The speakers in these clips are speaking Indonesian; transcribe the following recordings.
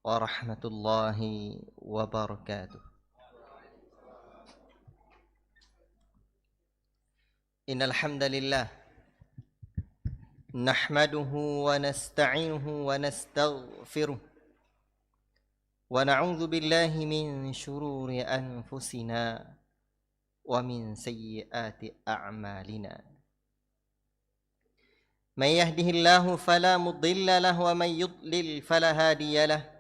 warahmatullahi wabarakatuh. Innal hamdalillah nahmaduhu wa nasta'inuhu wa nastaghfiruh wa na'udzu billahi min shururi anfusina wa min sayyiati a'malina. May yahdihillahu fala mudilla lahu wa may yudlil fala hadiya lahu.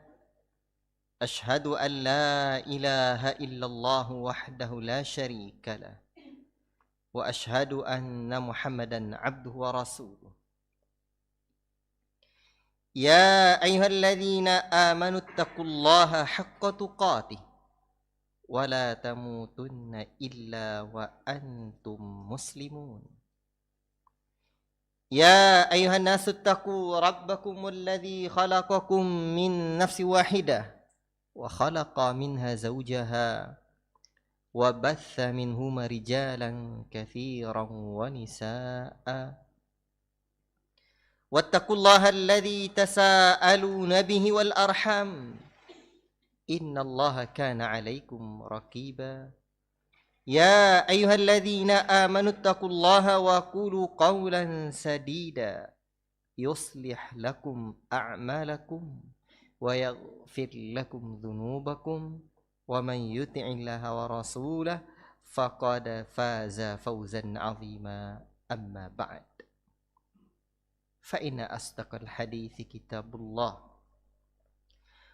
Ashhadu an la ilaha illallah wahdahu la syarika lah wa ashhadu anna Muhammadan abduhu wa rasuluh. Ya ayyuhalladzina amanu taqullaha haqqa tuqatih wa la tamutunna illa wa antum muslimun. Ya ayyuhan nasu taqu rabbakumul ladzi khalaqakum min nafsin wahidah wa khalaqa minha zawjaha wa batha minhuma rijalan katsiran wa nisaa'a. Wattaqullaha alladzi tasaaluna bihi wal arham innallaha kana 'alaikum raqiba. Ya ayyuhalladzina amanu taqullaha wa qulu qawlan sadida yuslih lakum a'malakum wa yaghfir lakum dhunubakum wa man yuti'illaha wa rasulahu faqad faza fawzan 'azima. Amma ba'd. Fa inna asdaqal hadithi kitabullah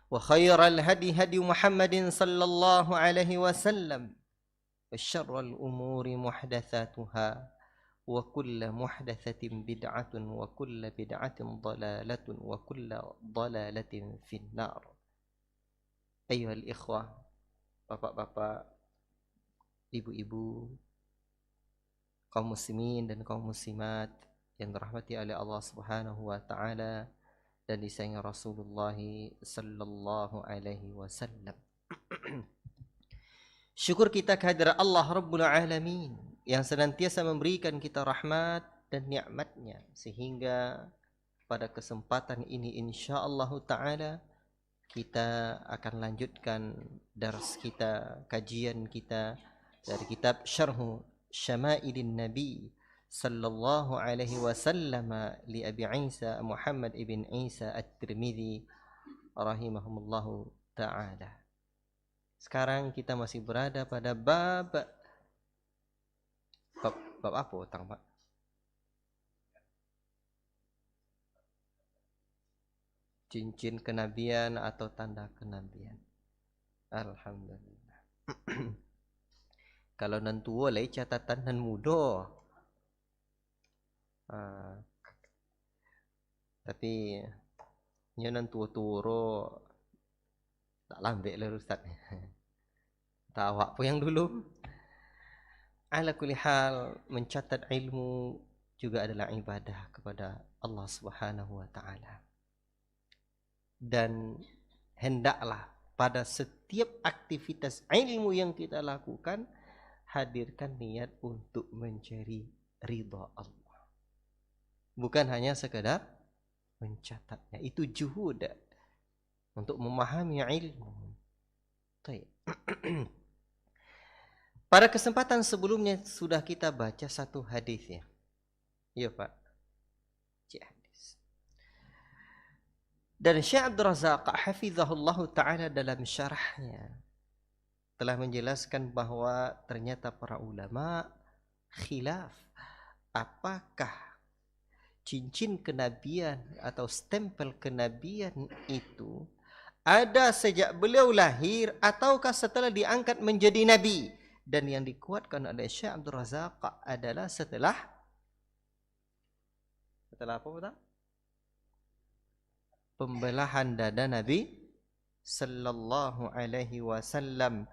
wa khairal hadi hadi Muhammadin sallallahu alaihi wasallam. وشر الأمور محدثاتها وكل محدثة بدعة وكل بدعة ضلالة وكل ضلالة في النار. أيها الإخوة, bapak-bapak, ibu-ibu, kaum muslimin dan kaum muslimat yang dirahmati oleh Allah Subhanahu wa taala dan disayangi Rasulullah sallallahu alaihi wasallam. Syukur kita kehadirat Allah Rabbul Alamin yang senantiasa memberikan kita rahmat dan nikmatnya, sehingga pada kesempatan ini insyaallah ta'ala kita akan lanjutkan dars kita, kajian kita dari kitab Syarhu Syama'ilin Nabi sallallahu alaihi wasallam li Abi Isa Muhammad ibn Isa At-Tirmidzi rahimahumullahu ta'ala. Sekarang kita masih berada pada bab apa utang, Pak? Cincin kenabian atau tanda kenabian. Alhamdulillah. Kalau nan tua lai catatan nan muda. Tapi nya nan tua-tua tak lambat lah Ustaz. Tak awak pun yang dulu. Ala kulli hal, mencatat ilmu juga adalah ibadah kepada Allah Subhanahu wa taala. Dan hendaklah pada setiap aktivitas ilmu yang kita lakukan hadirkan niat untuk mencari ridha Allah. Bukan hanya sekedar mencatatnya. Itu juhud untuk memahami ilmu. Pada kesempatan sebelumnya sudah kita baca satu hadis ya. Iya Pak. Hadis. Dan Syekh Abdul Razak hafizahullah ta'ala dalam syarahnya telah menjelaskan bahwa ternyata para ulama khilaf apakah cincin kenabian atau stempel kenabian itu ada sejak beliau lahir ataukah setelah diangkat menjadi nabi. Dan yang dikuatkan oleh Syekh Abdul Razak adalah setelah apa betul? Pembelahan dada Nabi sallallahu alaihi wasallam,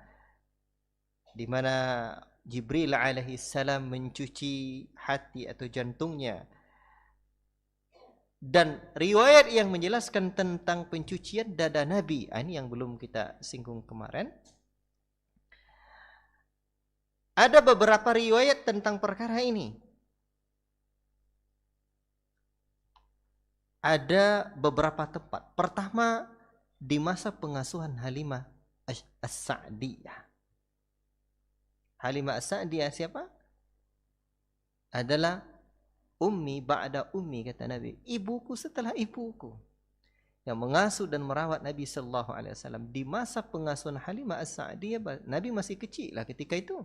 di mana Jibril alaihi salam mencuci hati atau jantungnya. Dan riwayat yang menjelaskan tentang pencucian dada Nabi, ini yang belum kita singgung kemarin. Ada beberapa riwayat tentang perkara ini. Ada beberapa tempat. Pertama, di masa pengasuhan Halimah As-Sa'diyah. Halimah As-Sa'diyah siapa? Adalah ummi ba'da ummi, kata Nabi. Ibuku setelah ibuku. Yang mengasuh dan merawat Nabi sallallahu alaihi wasallam di masa pengasuhan Halimah As-Sa'diyah, Nabi masih kecil lah ketika itu.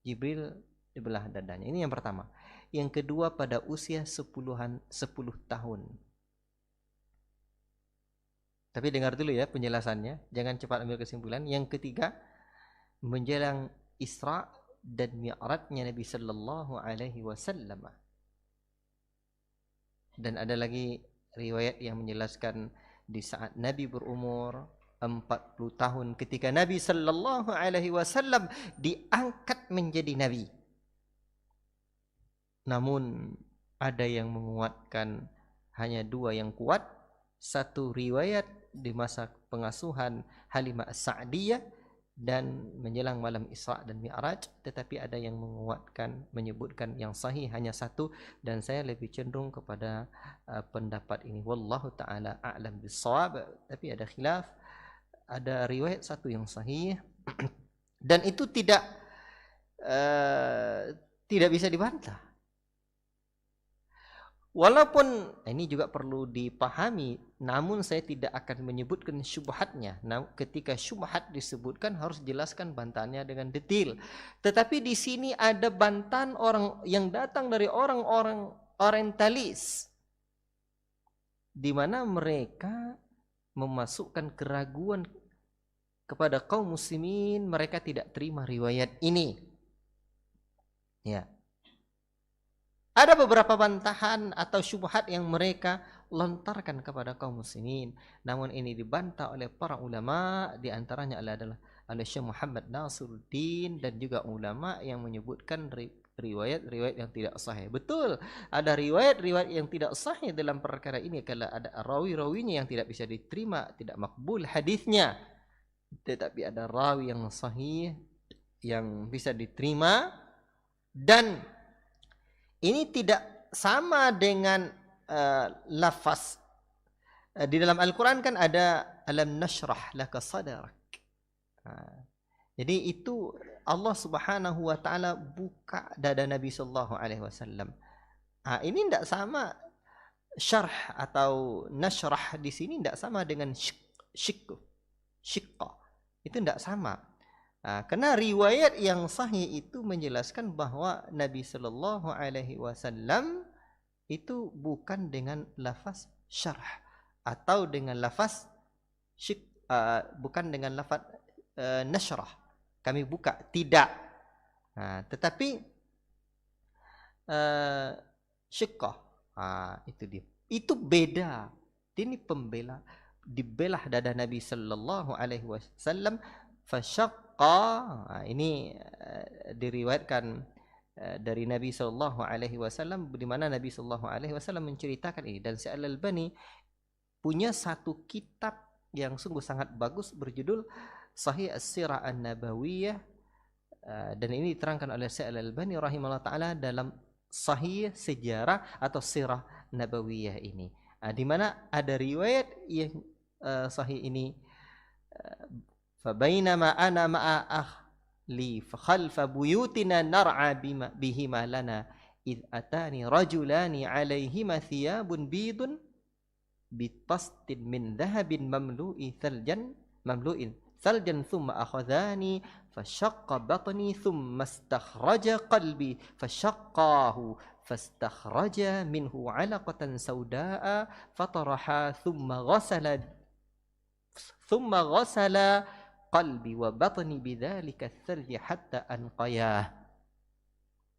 Jibril dibelah dadanya. Ini yang pertama. Yang kedua pada usia 10 tahun. Tapi dengar dulu ya penjelasannya, jangan cepat ambil kesimpulan. Yang ketiga, menjelang Isra dan Mi'rajnya Nabi sallallahu alaihi wasallam. Dan ada lagi riwayat yang menjelaskan di saat Nabi berumur 40 tahun ketika Nabi sallallahu alaihi wasallam diangkat menjadi nabi. Namun ada yang menguatkan hanya dua yang kuat. Satu riwayat di masa pengasuhan Halimah As-Sa'diyah dan menjelang malam Isra dan Mi'raj, tetapi ada yang menyebutkan yang sahih hanya satu, dan saya lebih cenderung kepada pendapat ini. Wallahu taala a'lam bis-shawab. Tapi ada khilaf, ada riwayat satu yang sahih dan itu tidak bisa dibantah. Walaupun ini juga perlu dipahami, namun saya tidak akan menyebutkan syubhatnya. Nah, ketika syubhat disebutkan harus jelaskan bantahannya dengan detail. Tetapi di sini ada bantahan orang yang datang dari orang-orang orientalis, di mana mereka memasukkan keraguan kepada kaum muslimin, mereka tidak terima riwayat ini. Ya. Ada beberapa bantahan atau syubhat yang mereka lontarkan kepada kaum muslimin. Namun ini dibantah oleh para ulama, di antaranya adalah Syekh Muhammad Nasiruddin dan juga ulama yang menyebutkan riwayat-riwayat yang tidak sahih. Betul, ada riwayat-riwayat yang tidak sahih dalam perkara ini, kalau ada rawi-rawinya yang tidak bisa diterima, tidak makbul hadisnya. Tetapi ada rawi yang sahih yang bisa diterima, dan ini tidak sama dengan lafaz. Di dalam Al-Quran kan ada alam nashrah laka sadrak. Jadi itu Allah Subhanahu wa taala buka dada Nabi sallallahu alaihi wasallam. Ini tidak sama, syarh atau nashrah di sini tidak sama dengan syikqa. Itu tidak sama. Karena riwayat yang sahih itu menjelaskan bahwa Nabi sallallahu alaihi wasallam itu bukan dengan lafaz syarh atau dengan lafaz bukan dengan lafaz nashrah. Kami buka, tidak. Tetapi syikqa, itu dia. Itu beda. Ini dibelah dada Nabi sallallahu alaihi wasallam. Fasyaqqa, ini diriwayatkan dari Nabi sallallahu alaihi wasallam, di mana Nabi sallallahu alaihi wasallam menceritakan ini. Dan Syekh Al-Albani punya satu kitab yang sungguh sangat bagus berjudul Sahih As-Sirah An-Nabawiyah, dan ini diterangkan oleh Syekh Al-Albani rahimahullah taala dalam Sahih Sejarah atau Sirah Nabawiyah ini, di mana ada riwayat yang sahih ini. فبينما أنا مع أهلي فخلف بيوتنا نرعى بهما لنا إذ أتاني رجلان عليهما ثياب بيض بطست من ذهب مملوء ثلجا ثم أخذاني فشق بطني ثم استخرج قلبي فشقاه فاستخرج منه علقة سوداء فطرحا ثم غسل qalbi wa batni bidzalika tsarji hatta anqayah.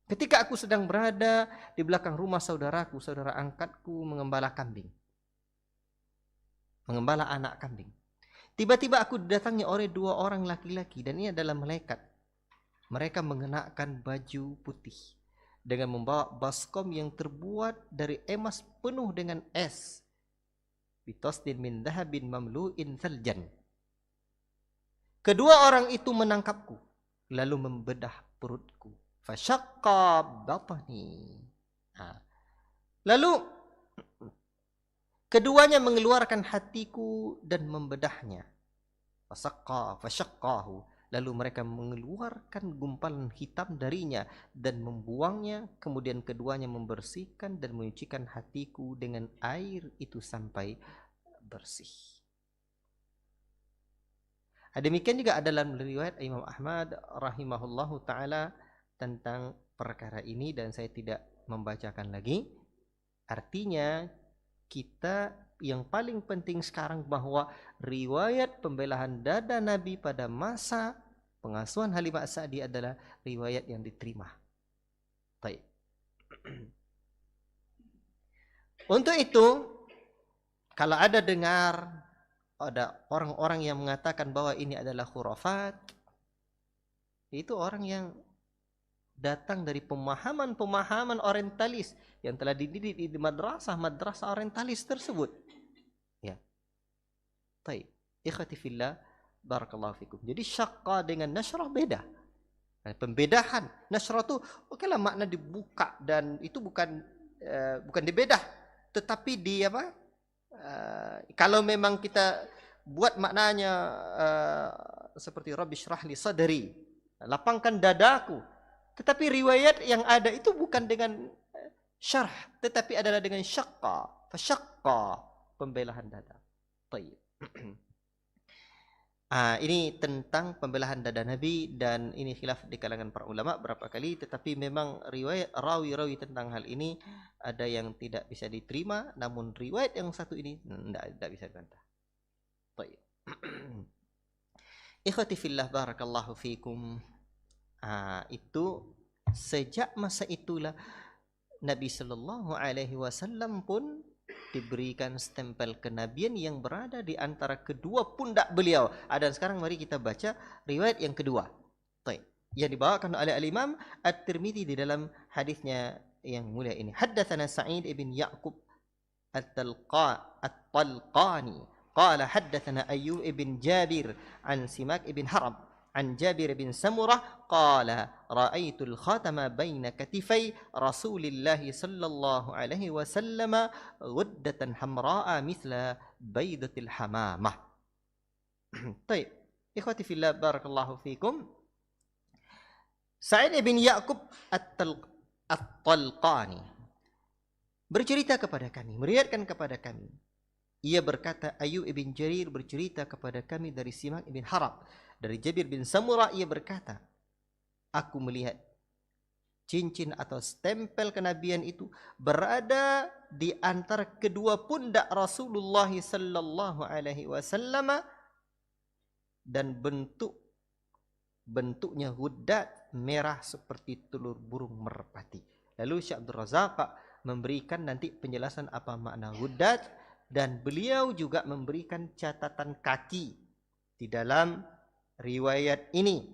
Ketika aku sedang berada di belakang rumah saudaraku, saudara angkatku mengembala anak kambing. Tiba-tiba aku didatangi oleh dua orang laki-laki, dan ini adalah malaikat. Mereka mengenakan baju putih dengan membawa baskom yang terbuat dari emas penuh dengan es. Bitasdin min dhahabin mamlu'in thaljan. Kedua orang itu menangkapku, lalu membedah perutku. Fasyaqqa batni. Lalu Keduanya mengeluarkan hatiku dan membedahnya. Fasyaqqahu. Lalu mereka mengeluarkan gumpalan hitam darinya dan membuangnya. Kemudian keduanya membersihkan dan menyucikan hatiku dengan air itu sampai bersih. Demikian juga ada dalam riwayat Imam Ahmad rahimahullahu taala tentang perkara ini, dan saya tidak membacakan lagi. Artinya kita yang paling penting sekarang bahwa riwayat pembelahan dada Nabi pada masa pengasuhan Halimah As-Sa'di adalah riwayat yang diterima. Baik. Untuk itu, kalau ada dengar ada orang-orang yang mengatakan bahwa ini adalah khurafat, itu orang yang datang dari pemahaman-pemahaman orientalis yang telah dididik di madrasah orientalis tersebut. Ya. Baik. Ikhwati fillah, barakallahu fikum. Jadi syaqqa dengan nasyrah beda. Pembedahan. Nasyrah itu okelah makna dibuka, dan itu bukan dibedah, tetapi di apa? Kalau memang kita buat maknanya seperti Rabbi syrah li sadri, lapangkan dadaku, tetapi riwayat yang ada itu bukan dengan syarh, tetapi adalah dengan syaqqa, fasyaqqa, pembelahan dada. Baik. Ini tentang pembelahan dada Nabi, dan ini khilaf di kalangan para ulama berapa kali, tetapi memang riwayat rawi-rawi tentang hal ini ada yang tidak bisa diterima, namun riwayat yang satu ini tidak bisa dibantah. Baik. Ikhwati fillah, barakallahu fikum. Itu sejak masa itulah Nabi sallallahu alaihi wasallam pun diberikan stempel kenabian yang berada di antara kedua pundak beliau. Dan sekarang mari kita baca riwayat yang kedua. Yang dibawakan oleh Al-Imam At-Tirmidzi di dalam hadisnya yang mulia ini. Haddatsana Sa'id ibn Ya'qub At-Talqani qala haddatsana Ayyub ibn Jabir an Simak ibn Harb عن جابر بن سمرة قال رأيت الخاتم بين كتفي رسول الله صلى الله عليه وسلم غدة حمراء مثل بيضة الحمامة. طيب إخوتي في الله بارك الله فيكم. Sa'id bin Ya'qub At-Talqani bercerita kepada kami, meriwayatkan kepada kami. Ia berkata, Ayyub ibn Jarir bercerita kepada kami dari Simak ibn Harb. Dari Jabir bin Samurah ia berkata, aku melihat cincin atau stempel kenabian itu berada di antara kedua pundak Rasulullah sallallahu alaihi wasallam, dan bentuknya hudat merah seperti telur burung merpati. Lalu Syekh Abdul Razak memberikan nanti penjelasan apa makna hudat, dan beliau juga memberikan catatan kaki di dalam riwayat ini.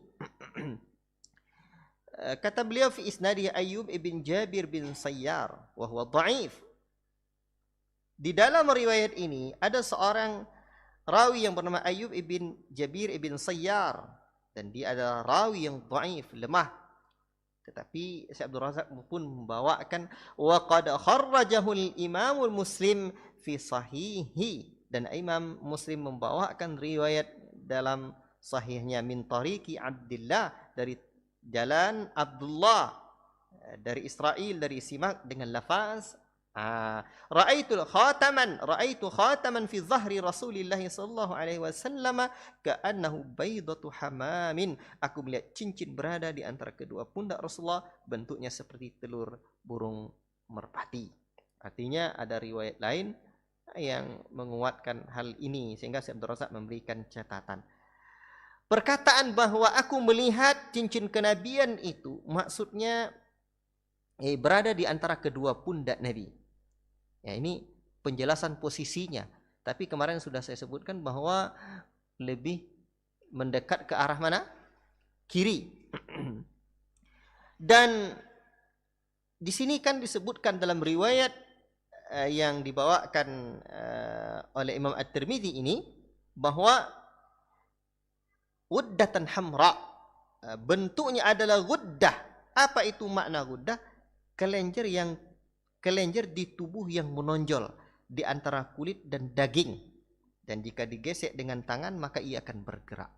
Kata beliau, fi isnadi Ayyub ibn Jabir bin Sayyar wa huwa dhaif. Di dalam riwayat ini ada seorang rawi yang bernama Ayyub ibn Jabir ibn Sayyar, dan dia adalah rawi yang dhaif, lemah. Tetapi Syekh Abdul Razak pun membawakan wa qad kharrajahu al-Imam Muslim fi sahihi, dan Imam Muslim membawakan riwayat dalam sahihnya min tariqi Abdullah, dari jalan Abdullah dari Israel, dari Simak, dengan lafaz ra'aitu khataman fi dhahri Rasulillah sallallahu alaihi wasallam ka'annahu baydatu hamamin. Aku melihat cincin berada di antara kedua pundak Rasulullah, bentuknya seperti telur burung merpati. Artinya ada riwayat lain yang menguatkan hal ini, sehingga Syekh Abdul Razak memberikan catatan. Perkataan bahwa aku melihat cincin kenabian itu maksudnya berada di antara kedua pundak Nabi. Ya, ini penjelasan posisinya. Tapi kemarin sudah saya sebutkan bahwa lebih mendekat ke arah mana? Kiri. Dan di sini kan disebutkan dalam riwayat yang dibawakan oleh Imam At-Tirmidzi ini bahwa guddatan hamra, bentuknya adalah guddah. Apa itu makna guddah? Kelenjar di tubuh yang menonjol, di antara kulit dan daging. Dan jika digesek dengan tangan maka ia akan bergerak.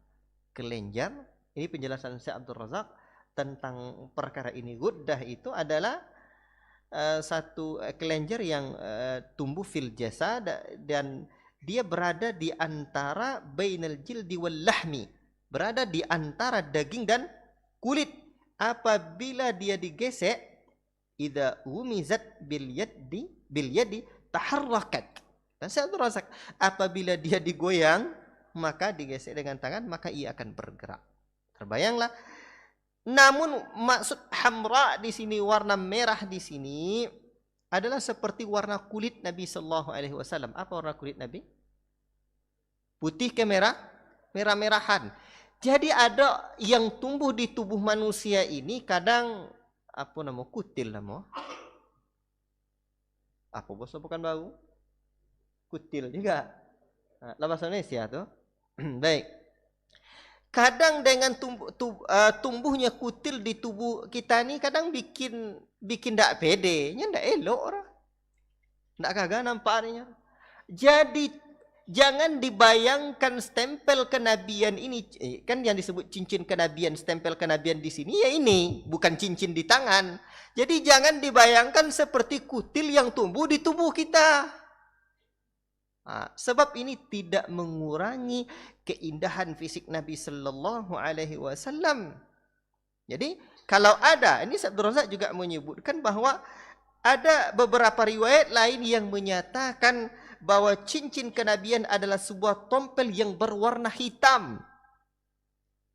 Kelenjar, ini penjelasan Syekh Abdul Razak tentang perkara ini. Guddah itu adalah satu kelenjar yang tumbuh fil jasad dan dia berada di antara bainal jildi wal lahmi, berada di antara daging dan kulit. Apabila dia digesek, idza umizat bil yadi taharrakat. Dan saya Razak, apabila dia digoyang, maka digesek dengan tangan, maka ia akan bergerak. Terbayanglah. Namun maksud hamra di sini, warna merah di sini adalah seperti warna kulit Nabi sallallahu alaihi wasallam. Apa warna kulit Nabi? Putih ke merah, merah-merahan. Jadi ada yang tumbuh di tubuh manusia ini kadang apa nama kutil nama. Apa bos bukan bau? Kutil juga. Nah, bahasa Indonesia tuh. Baik. Kadang dengan tumbuhnya kutil di tubuh kita ni kadang bikin tak pede, nya ndak elok orang. Ndak kagak nampaknya. Jadi jangan dibayangkan stempel kenabian ini, kan yang disebut cincin kenabian, stempel kenabian di sini ya ini, bukan cincin di tangan. Jadi jangan dibayangkan seperti kutil yang tumbuh di tubuh kita. Nah, sebab ini tidak mengurangi keindahan fisik Nabi sallallahu alaihi wasallam. Jadi kalau ada, ini Abdul Razak juga menyebutkan bahwa ada beberapa riwayat lain yang menyatakan bahwa cincin kenabian adalah sebuah tompel yang berwarna hitam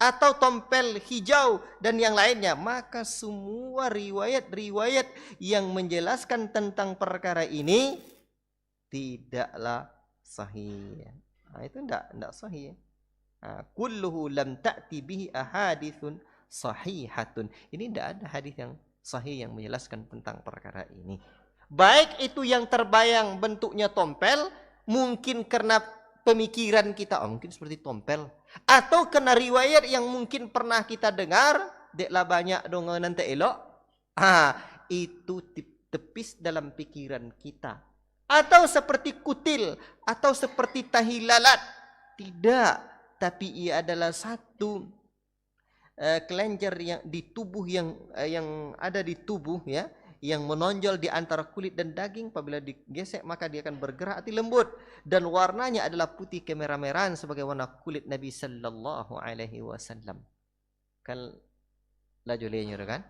atau tompel hijau dan yang lainnya. Maka semua riwayat-riwayat yang menjelaskan tentang perkara ini tidaklah sahih. Nah, itu tidak sahih. Kulluhu lam ta'ti bihi ahadithun sahihatun. Ini tidak ada hadis yang sahih yang menjelaskan tentang perkara ini. Baik itu yang terbayang bentuknya tompel, mungkin karena pemikiran kita, mungkin seperti tompel, atau karena riwayat yang mungkin pernah kita dengar, deklah banyak dong nanti elok. Itu tepis dalam pikiran kita. Atau seperti kutil, atau seperti tahi lalat. Tidak, tapi ia adalah satu kelenjar yang di tubuh yang ada di tubuh ya, yang menonjol di antara kulit dan daging. Apabila digesek maka dia akan bergerak hati lembut dan warnanya adalah putih kemerah-merahan sebagai warna kulit Nabi sallallahu alaihi wasallam. Kan lajulenya kan?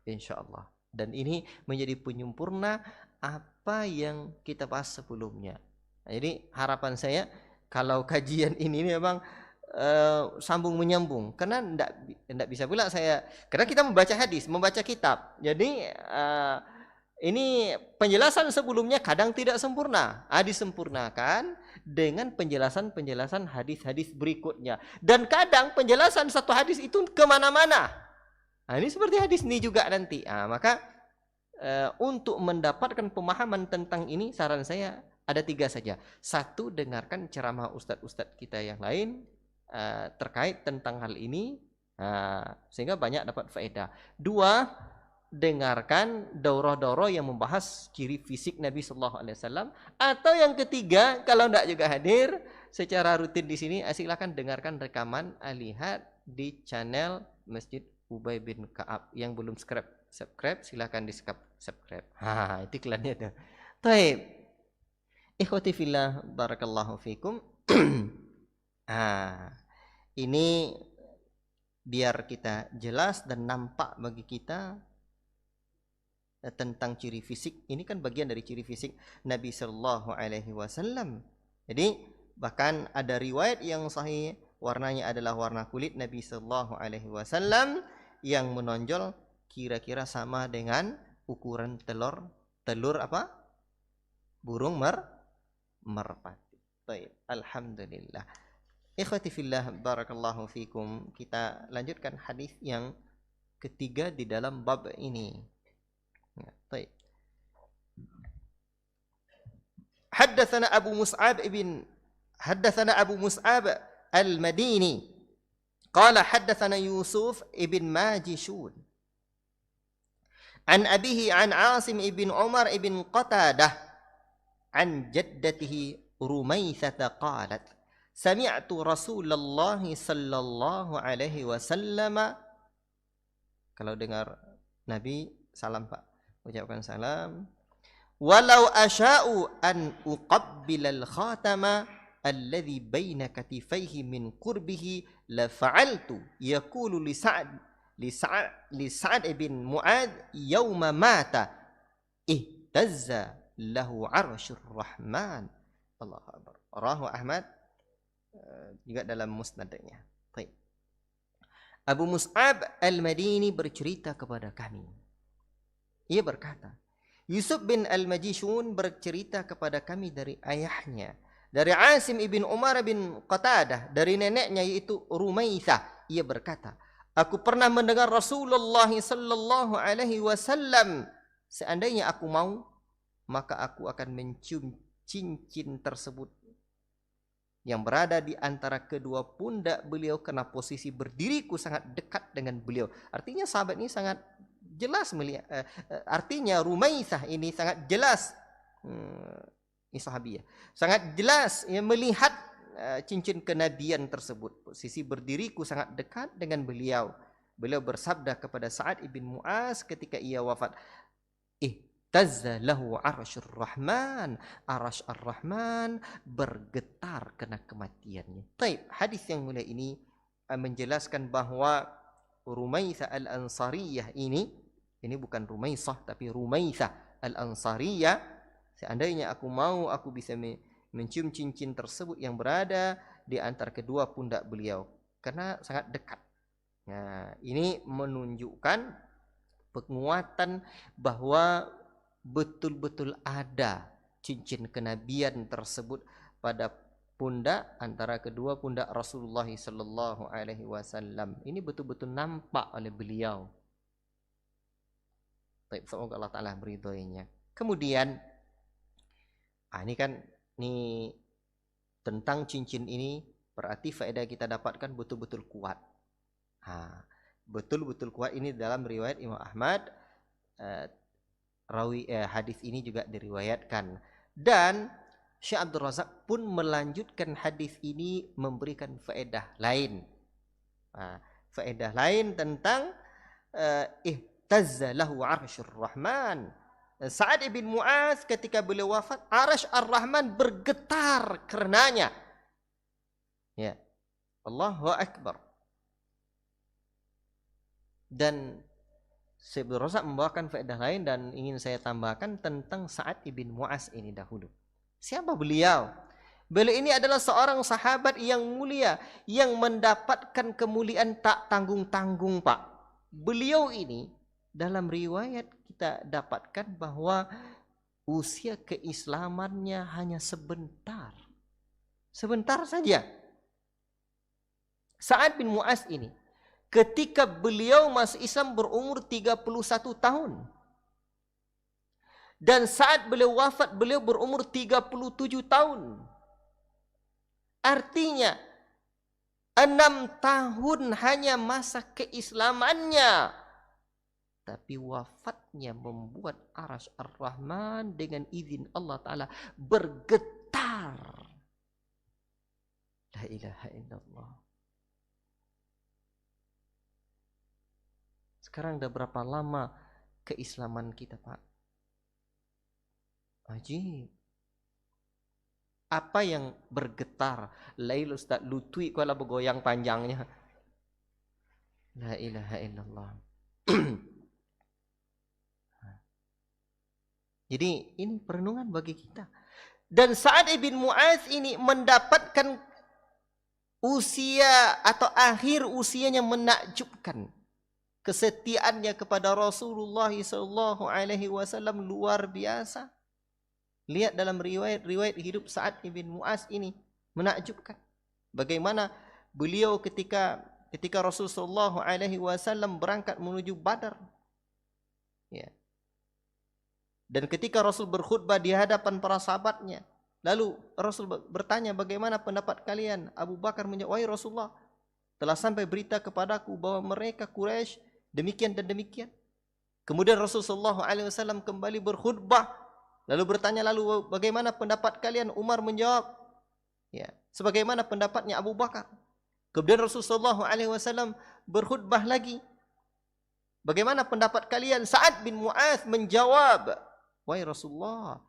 Insyaallah. Dan ini menjadi penyempurna apa yang kita bahas sebelumnya. Nah, jadi harapan saya kalau kajian ini memang sambung menyambung, karena tidak bisa pula saya, karena kita membaca hadis, membaca kitab. Jadi ini penjelasan sebelumnya kadang tidak sempurna, disempurnakan dengan penjelasan hadis-hadis berikutnya. Dan kadang penjelasan satu hadis itu kemana-mana. Nah, ini seperti hadis ini juga nanti. Maka untuk mendapatkan pemahaman tentang ini, saran saya ada 3 saja. 1, dengarkan ceramah ustadz-ustadz kita yang lain terkait tentang hal ini, sehingga banyak dapat faedah. 2, dengarkan daurah-daurah yang membahas ciri fisik Nabi sallallahu alaihi wasallam. Atau yang ketiga, kalau tidak juga hadir secara rutin di sini, silakan dengarkan rekaman lihat di channel Masjid Ubay bin Ka'ab. Yang belum subscribe silakan di subscribe. Itu iklannya tuh. Baik. Ikhwati fillah, barakallahu fikum. Ini biar kita jelas dan nampak bagi kita tentang ciri fisik. Ini kan bagian dari ciri fisik Nabi sallallahu alaihi wasallam. Jadi bahkan ada riwayat yang sahih, warnanya adalah warna kulit Nabi sallallahu alaihi wasallam yang menonjol kira-kira sama dengan ukuran telur apa? Burung merpati. Baik, alhamdulillah. Ikhwati fillah, barakallahu fikum. Kita lanjutkan hadis yang ketiga di dalam bab ini. Baik. Haddatsana Abu Mus'ab al-Madini qala haddatsana Yusuf ibn Majishun an abihi an Asim ibn Umar ibn Qatadah an jaddatihi Rumaitsah qalat sami'tu Rasulullah sallallahu alaihi wasallam. Kalau dengar Nabi, salam Pak, ucapkan salam. Walau asya'u an uqabbilal khatama alladhi baina katifaihi min qurbihi la fa'altu yaqulu li Sa'ad bin Mu'adz yauma mata ihtazza lahu 'arsyur rahman. Allahu akbar. Rawahu Ahmad juga dalam musnadnya. Baik. Abu Mus'ab Al-Madini bercerita kepada kami. Ia berkata, Yusuf bin Al-Majishun bercerita kepada kami dari ayahnya, dari Asim ibn Umar bin Qatadah, dari neneknya yaitu Rumaitsah. Ia berkata, aku pernah mendengar Rasulullah sallallahu alaihi wasallam, seandainya aku mau, maka aku akan mencium cincin tersebut yang berada di antara kedua pundak beliau, karena posisi berdiriku sangat dekat dengan beliau. Artinya sahabat ini sangat jelas melihat, artinya Rumaitsah ini sangat jelas, ini sahabiah, sangat jelas ya, melihat cincin kenabian tersebut. Posisi berdiriku sangat dekat dengan beliau. Beliau bersabda kepada Sa'ad ibn Mu'adz ketika ia wafat, ihtazza lahu 'arsyur rahman, arasy ar-rahman bergetar karena kematiannya. Baik, hadis yang mulia ini menjelaskan bahwa Rumaitsah al-Ansariyah ini bukan Rumaisah tapi Rumaitsah al-Ansariyah, seandainya aku mau, aku bisa mencium cincin tersebut yang berada di antara kedua pundak beliau karena sangat dekat. Nah, ini menunjukkan penguatan bahwa betul-betul ada cincin kenabian tersebut pada pundak antara kedua pundak Rasulullah sallallahu alaihi wasallam. Ini betul-betul nampak oleh beliau. Baik, semoga Allah Taala meridhoinya. Kemudian ini tentang cincin ini, berarti faedah kita dapatkan betul-betul kuat. Betul-betul kuat ini dalam riwayat Imam Ahmad. Hadis ini juga diriwayatkan, dan Syekh Abdul Razak pun melanjutkan hadis ini memberikan faedah lain. Faedah lain tentang ihtazza lahu 'arsyur rahman. Sa'ad bin Mu'adz ketika beliau wafat, arasy ar-Rahman bergetar karenanya. Ya. Allahu akbar. Dan Syekh Abdul Razak membawakan faedah lain dan ingin saya tambahkan tentang Sa'ad bin Mu'adz ini dahulu. Siapa beliau? Beliau ini adalah seorang sahabat yang mulia, yang mendapatkan kemuliaan tak tanggung-tanggung, Pak. Beliau ini dalam riwayat kita dapatkan bahwa usia keislamannya hanya sebentar. Sebentar saja. Sa'ad bin Mu'adz ini ketika beliau masuk Islam berumur 31 tahun. Dan saat beliau wafat, beliau berumur 37 tahun. Artinya 6 tahun hanya masa keislamannya. Tapi wafatnya membuat arasy ar-Rahman dengan izin Allah Ta'ala bergetar. La ilaha illallah. Sekarang udah berapa lama keislaman kita, Pak? Ajib. Apa yang bergetar? Lail Ustaz lutui kala bergoyang panjangnya. La ilaha illallah. Jadi ini perenungan bagi kita. Dan Sa'ad bin Mu'adz ini mendapatkan usia atau akhir usianya menakjubkan. Kesetiaannya kepada Rasulullah SAW luar biasa. Lihat dalam riwayat hidup Sa'ad bin Mu'adz ini menakjubkan. Bagaimana beliau ketika Rasulullah SAW berangkat menuju Badar. Ya. Dan ketika Rasul berkhutbah di hadapan para sahabatnya, lalu Rasul bertanya, bagaimana pendapat kalian? Abu Bakar menjawab, wahai Rasulullah, telah sampai berita kepadaku bahwa mereka Quraisy demikian dan demikian. Kemudian Rasulullah SAW kembali berkhutbah Lalu bertanya, lalu bagaimana pendapat kalian? Umar menjawab, ya, sebagaimana pendapatnya Abu Bakar. Kemudian Rasulullah SAW berkhutbah lagi. Bagaimana pendapat kalian? Sa'ad bin Mu'adz menjawab, wahai Rasulullah,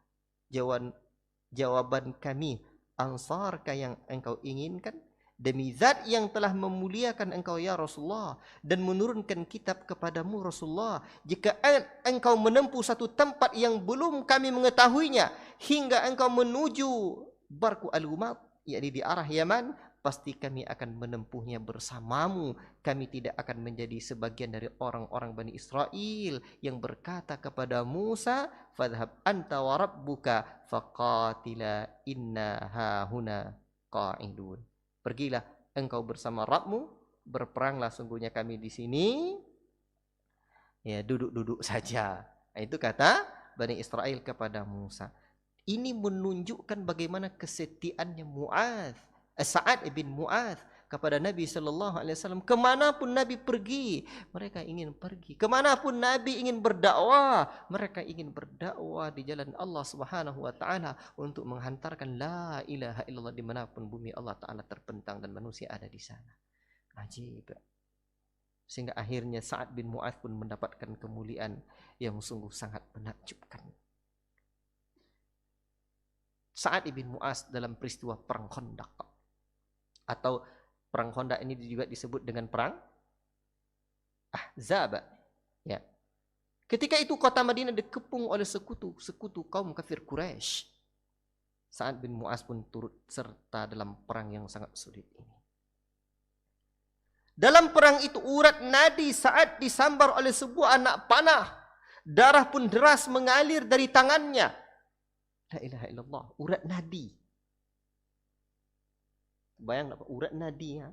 jawaban kami, Ansarkah yang engkau inginkan? Demi zat yang telah memuliakan engkau ya Rasulullah dan menurunkan kitab kepadamu Rasulullah, jika engkau menempuh satu tempat yang belum kami mengetahuinya hingga engkau menuju Barku Al-Gumad, yakni di arah Yaman, pasti kami akan menempuhnya bersamamu. Kami tidak akan menjadi sebagian dari orang-orang Bani Israel yang berkata kepada Musa, fadhhab anta wa rabbuka faqatila inna hahuna qa'idun. Pergilah engkau bersama Rabbmu, berperanglah, sungguhnya kami di sini ya duduk-duduk saja. Nah, itu kata Bani Israel kepada Musa. Ini menunjukkan bagaimana kesetiaannya Sa'ad bin Mu'adz kepada Nabi SAW. Kemanapun Nabi pergi, mereka ingin pergi. Kemanapun Nabi ingin berdakwah, mereka ingin berdakwah di jalan Allah Subhanahu Wa Taala untuk menghantarkan la ilaha illallah dimanapun bumi Allah Taala terpentang dan manusia ada di sana. Ajib. Sehingga akhirnya Sa'ad bin Mu'adz pun mendapatkan kemuliaan yang sungguh sangat menakjubkan. Sa'ad bin Mu'adz dalam peristiwa perang Khandaq, atau perang Khandaq ini juga disebut dengan perang Ahzab. Ya. Ketika itu kota Madinah dikepung oleh sekutu kaum kafir Quraisy. Sa'ad bin Mu'adz pun turut serta dalam perang yang sangat sulit ini. Dalam perang itu urat nadi Sa'ad disambar oleh sebuah anak panah. Darah pun deras mengalir dari tangannya. La ilaha illallah, urat nadi. Bayang apa urat nadi ya.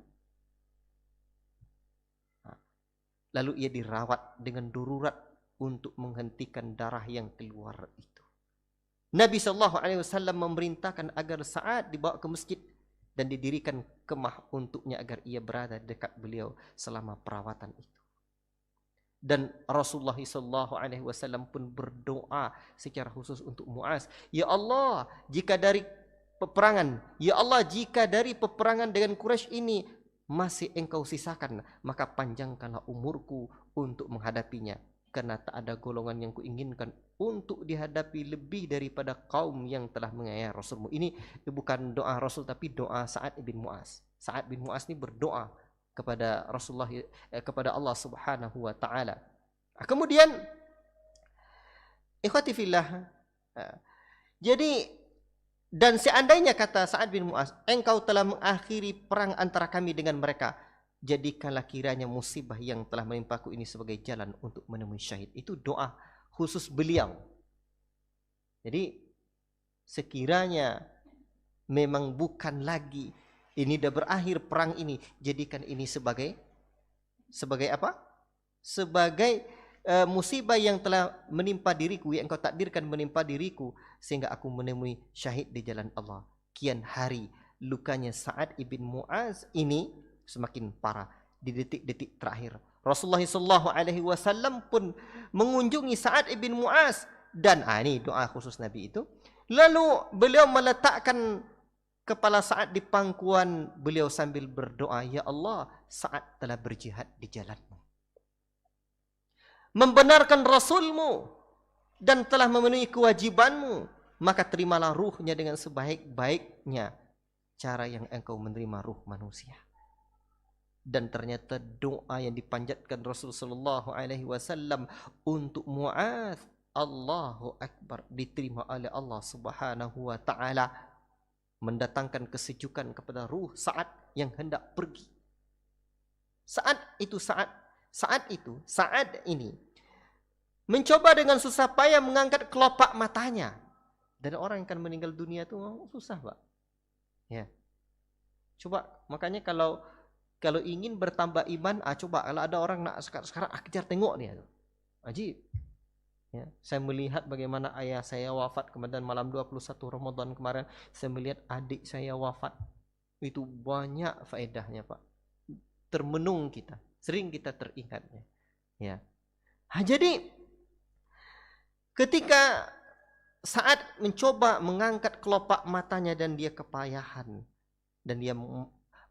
Lalu ia dirawat dengan darurat untuk menghentikan darah yang keluar itu. Nabi SAW memerintahkan agar Sa'ad dibawa ke masjid dan didirikan kemah untuknya agar ia berada dekat beliau selama perawatan itu. Dan Rasulullah SAW pun berdoa secara khusus untuk Mu'adz. Ya Allah, jika dari peperangan dengan Quraisy ini masih engkau sisakan, maka panjangkanlah umurku untuk menghadapinya. Karena tak ada golongan yang kuinginkan untuk dihadapi lebih daripada kaum yang telah menganiaya Rasulmu. Ini bukan doa Rasul, tapi doa Sa'ad bin Mu'adz. Sa'ad bin Mu'adz ini berdoa kepada Rasulullah, kepada Allah Subhanahu Wa Taala. Kemudian, ikhwati fillah, jadi dan seandainya kata Sa'ad bin Mu'adz, engkau telah mengakhiri perang antara kami dengan mereka, jadikanlah kiranya musibah yang telah menimpaku ini sebagai jalan untuk menemui syahid. Itu doa khusus beliau. Jadi sekiranya memang bukan lagi ini dah berakhir perang ini, jadikan ini sebagai apa? Sebagai musibah yang telah menimpa diriku, yang engkau takdirkan menimpa diriku, sehingga aku menemui syahid di jalan Allah. Kian hari lukanya Sa'ad bin Mu'adz ini semakin parah di detik-detik terakhir. Rasulullah SAW pun mengunjungi Sa'ad bin Mu'adz dan ini doa khusus Nabi itu. Lalu beliau meletakkan kepala Sa'ad di pangkuan beliau sambil berdoa, ya Allah, Sa'ad telah berjihad di jalanmu, membenarkan Rasulmu dan telah memenuhi kewajibanmu, maka terimalah ruhnya dengan sebaik-baiknya cara yang engkau menerima ruh manusia. Dan ternyata doa yang dipanjatkan Rasulullah SAW untuk Mu'adz, Allahu Akbar, diterima oleh Allah Subhanahu Wa Taala, mendatangkan kesejukan kepada ruh Sa'ad yang hendak pergi. Sa'ad ini mencoba dengan susah payah mengangkat kelopak matanya. Dan orang yang akan meninggal dunia itu susah, Pak. Ya. Coba, makanya kalau ingin bertambah iman, coba kalau ada orang nak sekarang kejar tengok dia. Ajib. Ya, saya melihat bagaimana ayah saya wafat, kemudian malam 21 Ramadan kemarin saya melihat adik saya wafat. Itu banyak faedahnya, Pak. Termenung kita, sering kita teringatnya. Ya. Jadi ketika Saat mencoba mengangkat kelopak matanya dan dia kepayahan, dan dia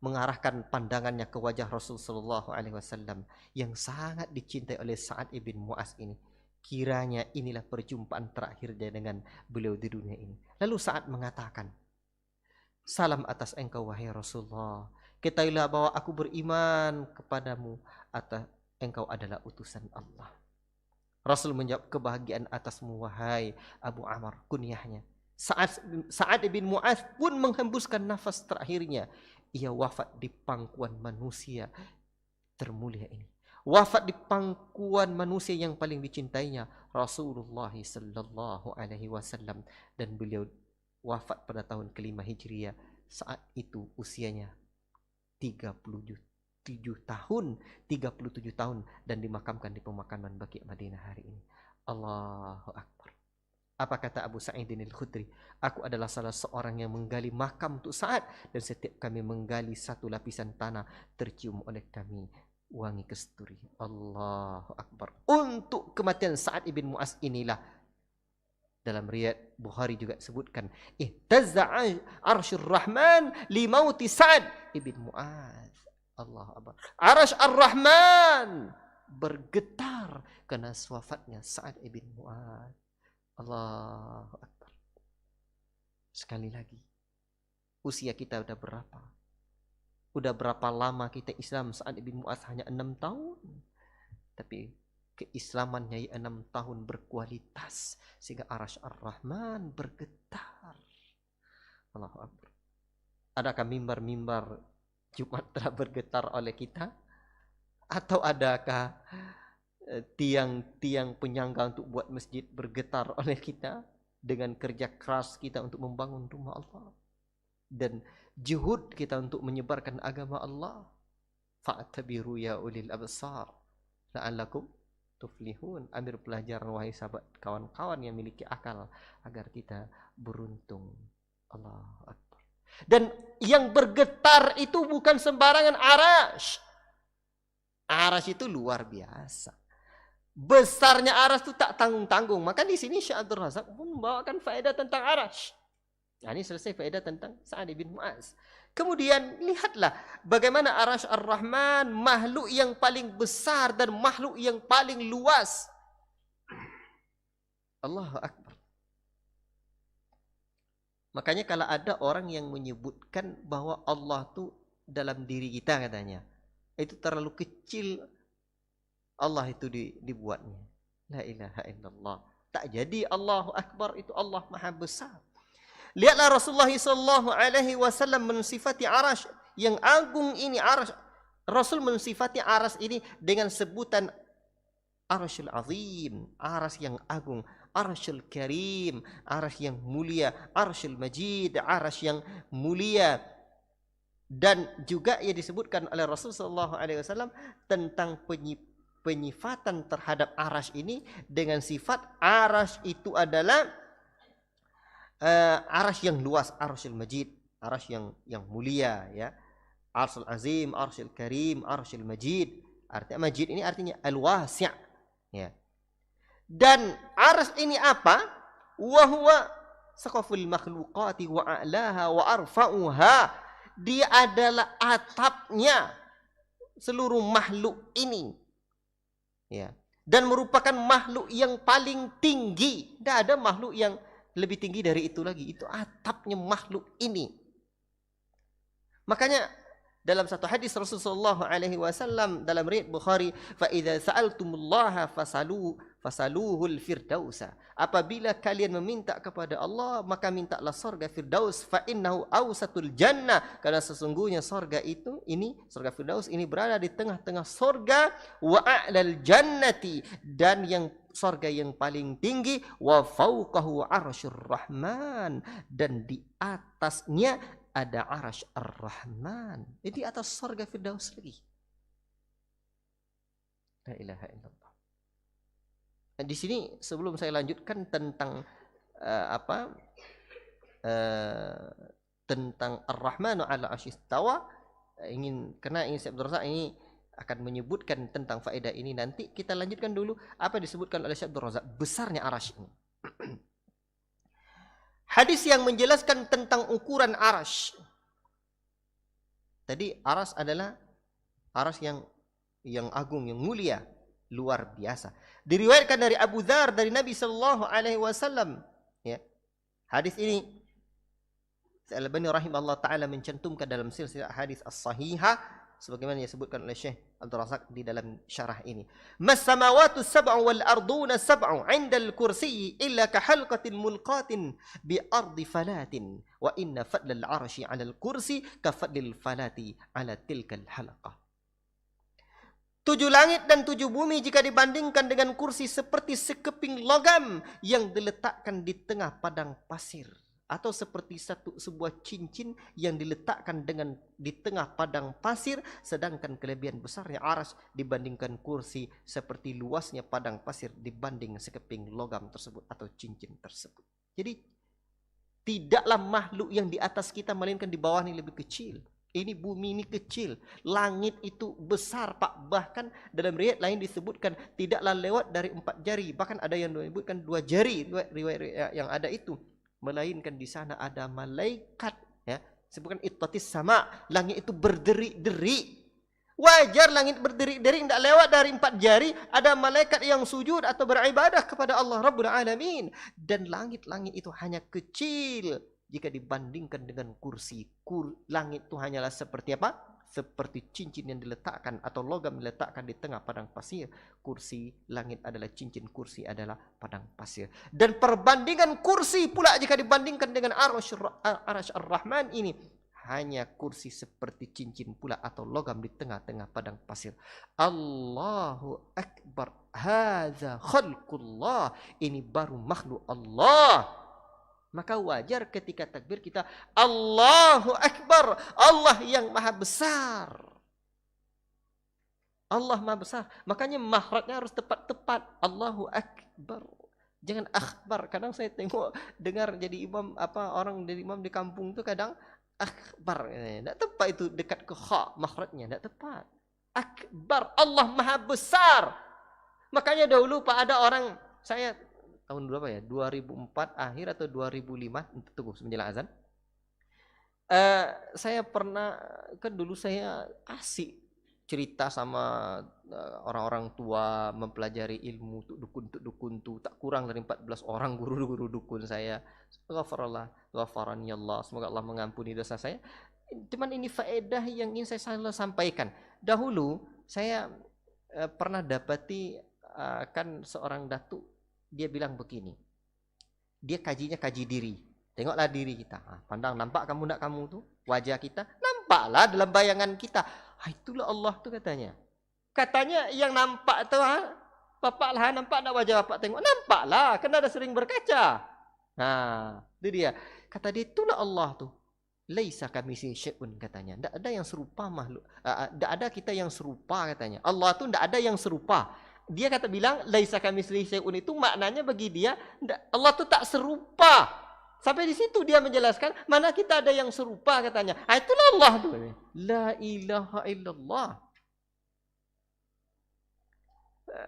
mengarahkan pandangannya ke wajah Rasulullah SAW yang sangat dicintai oleh Sa'ad ibn Mu'az ini. Kiranya inilah perjumpaan terakhir dia dengan beliau di dunia ini. Lalu Sa'ad mengatakan, salam atas engkau wahai Rasulullah. Ketahuilah bahwa aku beriman kepadamu atas engkau adalah utusan Allah. Rasul menjawab, kebahagiaan atasmu wahai Abu Amr, kunyahnya. Sa'ad bin Mu'az pun menghembuskan nafas terakhirnya. Ia wafat di pangkuan manusia termulia ini. Wafat di pangkuan manusia yang paling dicintainya, Rasulullah sallallahu alaihi wasallam, dan beliau wafat pada tahun ke-5 Hijriah. Saat itu usianya 37 tahun dan dimakamkan di pemakaman Baqi' Madinah hari ini. Allahu Akbar. Apa kata Abu Sa'idin Al-Khudri? Aku adalah salah seorang yang menggali makam untuk Sa'ad, dan setiap kami menggali satu lapisan tanah tercium oleh kami wangi kesturi. Allahu Akbar. Untuk kematian Sa'ad ibn Mu'az inilah dalam riwayat Bukhari juga sebutkan, ihtazza arsyur rahman li mauti Sa'ad ibn Mu'az. Allahu Akbar. Arsy ar-Rahman bergetar karena wafatnya Sa'ad ibn Mu'az. Allahu Akbar. Sekali lagi, usia kita udah berapa? Udah berapa lama kita Islam? Sa'ad ibn Mu'az hanya 6 tahun. Tapi keislamannya 6 tahun berkualitas sehingga Arsy ar-Rahman bergetar. Allahu Akbar. Adakah mimbar-mimbar Jumat telah bergetar oleh kita? Atau adakah tiang-tiang penyangga untuk buat masjid bergetar oleh kita dengan kerja keras kita untuk membangun rumah Allah dan juhud kita untuk menyebarkan agama Allah? Fa'tabiru ya ulil absar la'allakum tuflihun. Ambil pelajaran wahai sahabat, kawan-kawan yang memiliki akal, agar kita beruntung. Allahu Akbar. Dan yang bergetar itu bukan sembarangan Arsy. Arsy itu luar biasa. Besarnya Arsy itu tak tanggung-tanggung. Maka di sini Syekh Abdul Razak pun membawakan faedah tentang Arsy. Nah, ini selesai faedah tentang Sa'ad bin Mu'az. Kemudian lihatlah bagaimana Arsy ar-Rahman, makhluk yang paling besar dan makhluk yang paling luas. Allahu Akbar. Makanya kalau ada orang yang menyebutkan bahwa Allah itu dalam diri kita katanya, itu terlalu kecil Allah itu dibuatnya. La ilaha illallah. Tak jadi. Allahu Akbar, itu Allah Maha Besar. Lihatlah Rasulullah sallallahu alaihi wasallam mensifati Arsy yang agung ini. Arsy, Rasul mensifati Arsy ini dengan sebutan Arsyul Azim, Arsy yang agung, Arsyul Karim, Arsy yang mulia, Arsyul Majid, Arsy yang mulia. Dan juga ia disebutkan oleh Rasulullah sallallahu alaihi wasallam tentang penyifatan terhadap Arsy ini dengan sifat Arsy itu adalah Arsy yang luas, Arsyul Majid, Arsy yang mulia, ya. Arsyul Azim, Arsyul Karim, Arsyul Majid. Artinya Majid ini artinya al-wasi', ya. Dan Arsy ini apa? Wa huwa saqaful makhluqati wa a'laha wa arfa'uha. Dia adalah atapnya seluruh makhluk ini, ya, dan merupakan makhluk yang paling tinggi. Tidak ada makhluk yang lebih tinggi dari itu lagi. Itu atapnya makhluk ini. Makanya dalam satu hadis Rasulullah SAW dalam riwayat Bukhari, fa idza sa'altumullaha fasaluhul firdausa. Apabila kalian meminta kepada Allah, maka mintalah surga Firdaus, fa innahu awsatul jannah, karena sesungguhnya surga itu ini, surga Firdaus ini berada di tengah-tengah surga, wa a'lal jannati, dan yang surga yang paling tinggi, wa fauqahu arsyur rahman, dan di atasnya ada Arsy ar-Rahman. Di atas surga Firdaus lagi. La ilaha illallah. Di sini sebelum saya lanjutkan tentang tentang Ar-Rahmanu 'ala 'arsy istawa, karena ingin saya berdoa ini akan menyebutkan tentang faedah ini, nanti kita lanjutkan dulu apa disebutkan oleh Syekh Abdul Razak besarnya Arsy ini. Hadis yang menjelaskan tentang ukuran arasy. Tadi arasy adalah arasy yang agung, yang mulia, luar biasa. Diriwayatkan dari Abu Dzar dari Nabi sallallahu alaihi wasallam, ya. Hadis ini Al-Albani rahimahullah taala mencantumkan dalam silsilah hadis as-sahihah sebagaimana disebutkan oleh Syekh Abdul Razak di dalam syarah ini. Mas samawati sab'u wal arduna sab'u 'inda al-kursiyyi illa ka halqatin mulqatin bi ardi falatin wa inna fadlal 'arsy 'ala al-kursi ka fadlil falati 'ala tilkal halaqah. 7 langit dan 7 bumi jika dibandingkan dengan kursi seperti sekeping logam yang diletakkan di tengah padang pasir, atau seperti sebuah cincin yang diletakkan di tengah padang pasir, sedangkan kelebihan besarnya arasy dibandingkan kursi seperti luasnya padang pasir dibanding sekeping logam tersebut atau cincin tersebut. Jadi tidaklah makhluk yang di atas kita melainkan di bawah ini lebih kecil. Ini bumi ini kecil, langit itu besar Pak. Bahkan dalam riwayat lain disebutkan tidaklah lewat dari 4 jari, bahkan ada yang menyebutkan 2 jari riwayat yang ada itu, melainkan di sana ada malaikat, ya. Sebutkan ittatis sama, langit itu berderi-deri. Wajar langit berderi-deri, tidak lewat dari 4 jari, ada malaikat yang sujud atau beribadah kepada Allah Rabbul Alamin. Dan langit-langit itu hanya kecil jika dibandingkan dengan kursi. Langit itu hanyalah seperti apa? Seperti cincin yang diletakkan atau logam diletakkan di tengah padang pasir. Kursi, langit adalah cincin, kursi adalah padang pasir. Dan perbandingan kursi pula jika dibandingkan dengan arasy ar-Rahman ini, hanya kursi seperti cincin pula atau logam di tengah-tengah padang pasir. Allahu Akbar. Hadza khalqullah. Ini baru makhluk Allah. Maka wajar ketika takbir kita Allahu Akbar, Allah yang maha besar. Allah maha besar. Makanya makhrajnya harus tepat-tepat. Allahu Akbar. Jangan akhbar. Kadang saya dengar jadi imam orang jadi imam di kampung itu kadang akbar. Tidak tepat itu, dekat ke kha makhrajnya, tidak tepat. Akbar, Allah maha besar. Makanya dahulu Pak ada orang, saya tahun berapa ya? 2004 akhir atau 2005, tunggu menjelang azan. Saya pernah, kan dulu saya asik cerita sama orang-orang tua, mempelajari ilmu tuk dukun tuh, tak kurang dari 14 orang guru-guru dukun saya. Ghafarani Allah, semoga Allah mengampuni dosa saya. Cuman ini faedah yang ingin saya sampaikan. Dahulu saya pernah dapati kan seorang datuk, dia bilang begini, dia kajinya kaji diri. Tengoklah diri kita, pandang, nampak kamu nak kamu tuh, wajah kita, nampaklah dalam bayangan kita. Itulah Allah tuh katanya. Katanya yang nampak tuh, bapak lah nampak nak wajah bapak, tengok, nampaklah, kan ada sering berkaca. Nah, itu dia. Kata dia, itulah Allah tuh. Laisa kamitslihi syai'un katanya. Tidak ada yang serupa makhluk. Tidak ada kita yang serupa katanya. Allah tuh tidak ada yang serupa. Dia kata bilang laisa kamitslihi syai'un itu maknanya bagi dia Allah itu tak serupa. Sampai di situ dia menjelaskan mana kita ada yang serupa katanya. Itulah Allah tu. La ilaha illallah.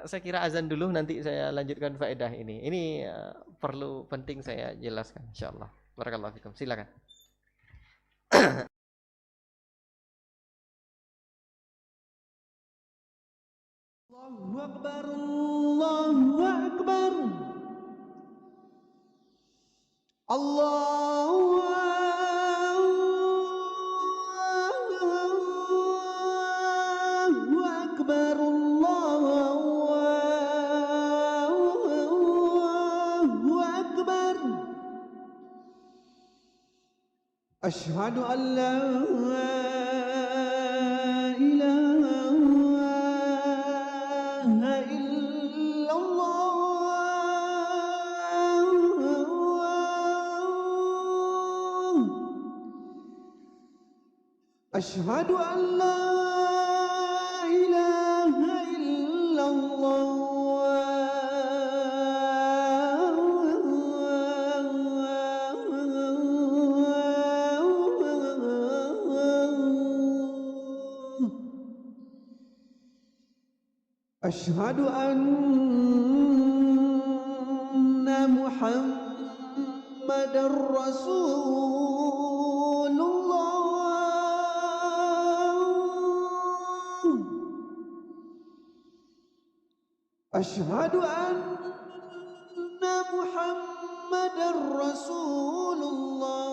Saya kira azan dulu, nanti saya lanjutkan faedah ini. Ini perlu penting saya jelaskan insyaallah. Barakallahu fikum. Silakan. Allahu Akbar, Allahu Akbar, Allahu Akbar, Allahu Akbar. Asyhadu an la أشهد أن لا إله إلا الله أشهد أن محمد رسول الله أشهد أن محمدا رسول الله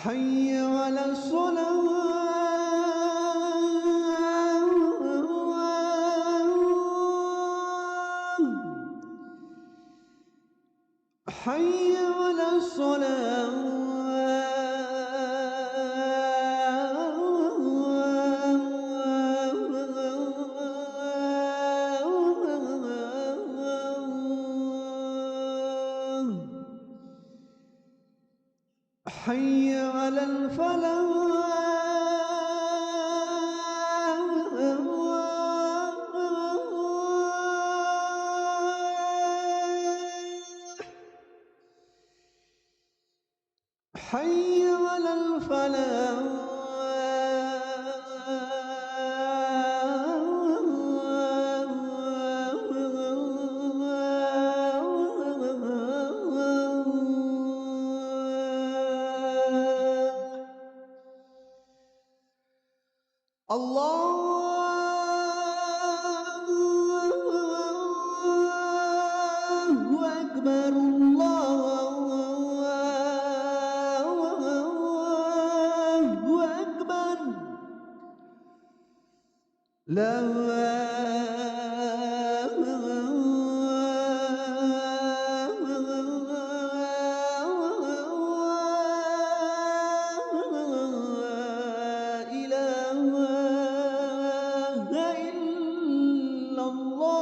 حي على الصلاة حي على الصلاة حي على الفلاح حي على الفلاح الله أكبر الله أكبر لا إله إلا الله.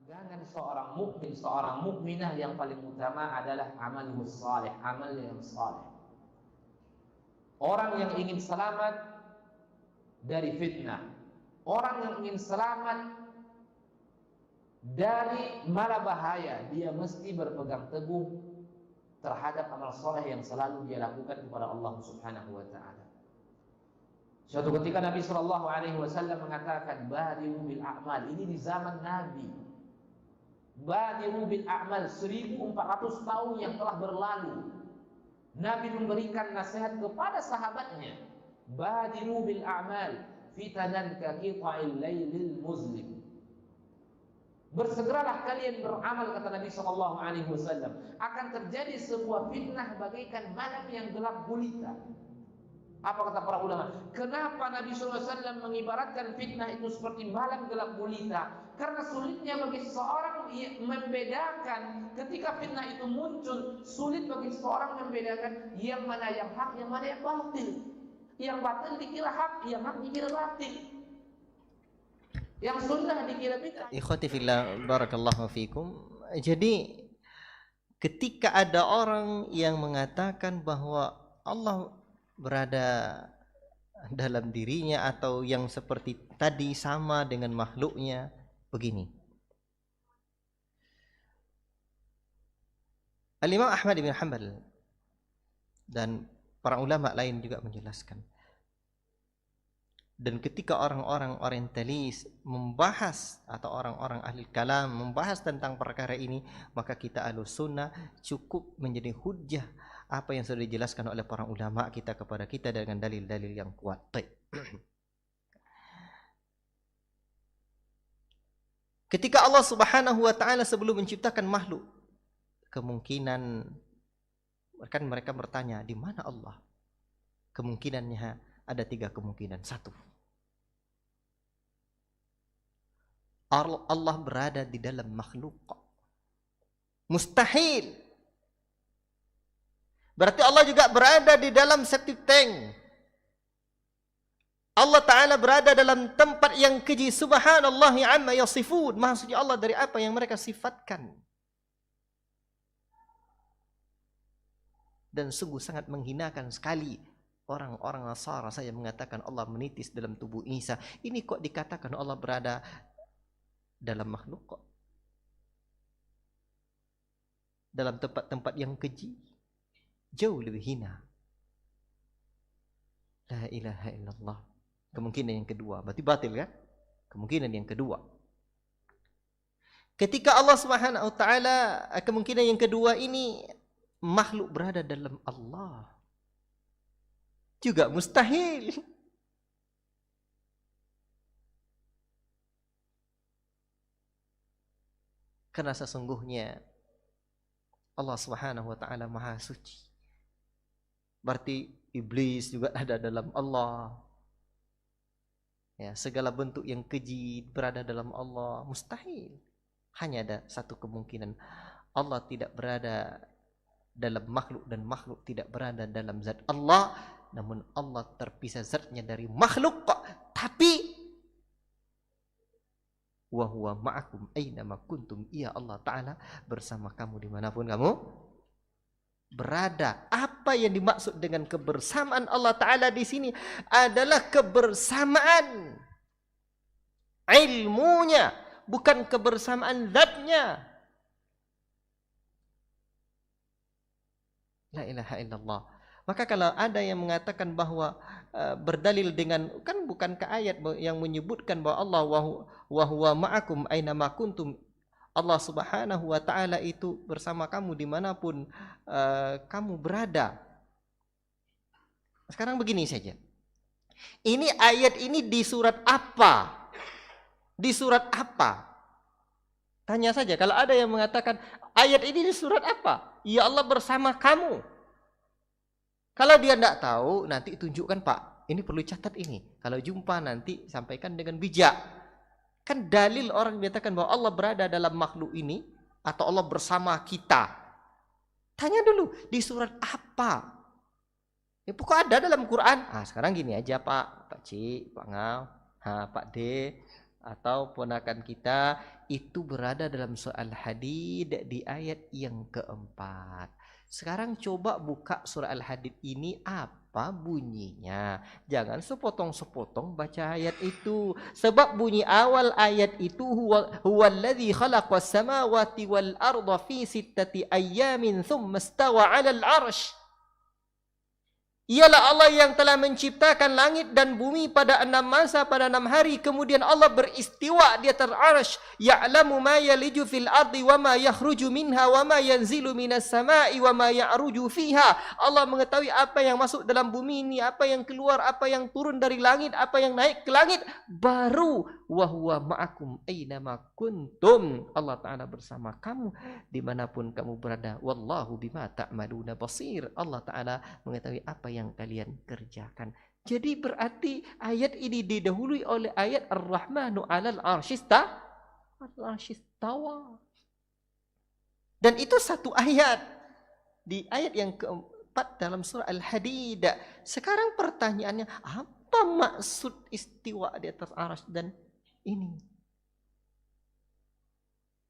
Pegangan seorang mukmin, seorang mukminah yang paling utama adalah amalus saleh, amal yang saleh. Orang yang ingin selamat dari fitnah, orang yang ingin selamat dari mara bahaya, dia mesti berpegang teguh terhadap amal saleh yang selalu dia lakukan kepada Allah Subhanahu wa taala. Suatu ketika Nabi sallallahu alaihi wasallam mengatakan, "Badiru bil a'mal." Ini di zaman Nabi. Badiru bil a'mal, 1400 tahun yang telah berlalu. Nabi memberikan nasihat kepada sahabatnya, "Badiru bil a'mal, fitanan ka qita'il lailil muzlim." Bersegeralah kalian beramal, kata Nabi sallallahu alaihi wasallam. Akan terjadi sebuah fitnah bagaikan malam yang gelap gulita. Apa kata para ulama? Kenapa Nabi sallallahu alaihi wasallam mengibaratkan fitnah itu seperti malam gelap gulita? Karena sulitnya bagi seseorang membedakan ketika fitnah itu muncul. Sulit bagi seseorang membedakan yang mana yang hak, yang mana yang batil. Yang batil dikira hak, yang hak dikira batil. Yang sunnah dikira bid'ah. Ikhwati fillah, barakallahu fikum. Jadi ketika ada orang yang mengatakan bahwa Allah berada dalam dirinya atau yang seperti tadi sama dengan makhluknya, begini. Al-Imam Ahmad bin Hanbal dan para ulama lain juga menjelaskan. Dan ketika orang-orang orientalis membahas atau orang-orang ahli kalam membahas tentang perkara ini, maka kita Ahlus Sunnah cukup menjadi hujjah apa yang sudah dijelaskan oleh para ulama kita kepada kita dengan dalil-dalil yang kuat. Ketika Allah Subhanahu wa taala sebelum menciptakan makhluk, kemungkinan kan mereka bertanya, di mana Allah? Kemungkinannya ada 3 kemungkinan. 1, Allah berada di dalam makhluk. Mustahil. Berarti Allah juga berada di dalam septic tank. Allah Ta'ala berada dalam tempat yang keji. Subhanallahi amma yasifun. Maha suci Allah dari apa yang mereka sifatkan. Dan sungguh sangat menghinakan sekali orang-orang Nasara saya mengatakan Allah menitis dalam tubuh Isa. Ini kok dikatakan Allah berada dalam makhluk kok. Dalam tempat-tempat yang keji, jauh lebih hina. La ilaha illallah. Kemungkinan yang kedua, berarti batil kan? Kemungkinan yang kedua. Ketika Allah Subhanahu wa taala, kemungkinan yang kedua ini makhluk berada dalam Allah. Juga mustahil. Karena sesungguhnya Allah Subhanahu wa taala Maha Suci. Berarti iblis juga ada dalam Allah. Ya, segala bentuk yang keji berada dalam Allah, mustahil. Hanya ada satu kemungkinan, Allah tidak berada dalam makhluk dan makhluk tidak berada dalam zat Allah, namun Allah terpisah zatnya dari makhluk kok. Tapi wa huwa ma'akum aynama kuntum, ia Allah Ta'ala bersama kamu dimanapun kamu berada. Apa yang dimaksud dengan kebersamaan Allah Ta'ala di sini adalah kebersamaan ilmunya, bukan kebersamaan zatnya. La ilaha illallah. Maka kalau ada yang mengatakan bahwa berdalil dengan, kan bukankah ayat yang menyebutkan bahwa Allah wa huwa ma'akum aynama kuntum, Allah Subhanahu wa taala itu bersama kamu dimanapun kamu berada. Sekarang begini saja. Ini ayat ini di surat apa? Di surat apa? Tanya saja kalau ada yang mengatakan ayat ini di surat apa? Ya Allah bersama kamu. Kalau dia tidak tahu, nanti tunjukkan Pak. Ini perlu catat ini. Kalau jumpa nanti sampaikan dengan bijak. Kan dalil orang menyatakan bahwa Allah berada dalam makhluk ini atau Allah bersama kita. Tanya dulu di surat apa? Ya pokoknya ada dalam Quran. Sekarang gini aja Pak C, Pak Ngau, Pak D, atau ponakan kita itu berada dalam surah Al-Hadid di ayat yang keempat. Sekarang coba buka surah Al-Hadid ini, apa bunyinya. Jangan sepotong-sepotong baca ayat itu. Sebab bunyi awal ayat itu huwallazi khalaqas samawati wal arda fi sittati ayyamin thumma istawa 'alal 'arsy. Ialah Allah yang telah menciptakan langit dan bumi pada 6 masa, pada 6 hari. Kemudian Allah beristiwa di atas arsy. Ya'lamu ma yaliju fil ardi wa ma yakhruju minha wa ma yanzilu minas sama'i wa ma ya'ruju fiha. Allah mengetahui apa yang masuk dalam bumi ini, apa yang keluar, apa yang turun dari langit, apa yang naik ke langit. Baru wa huwa ma'akum aynama kuntum. Allah Ta'ala bersama kamu dimanapun kamu berada. Wallahu bima ta'maluna basir. Allah Ta'ala mengetahui apa yang kalian kerjakan. Jadi berarti ayat ini didahului oleh ayat Ar-Rahmanu 'alal 'arsy istawa. Dan itu satu ayat. Di ayat yang keempat dalam surah Al-Hadid. Sekarang pertanyaannya, apa maksud istiwa di atas arsy dan ini?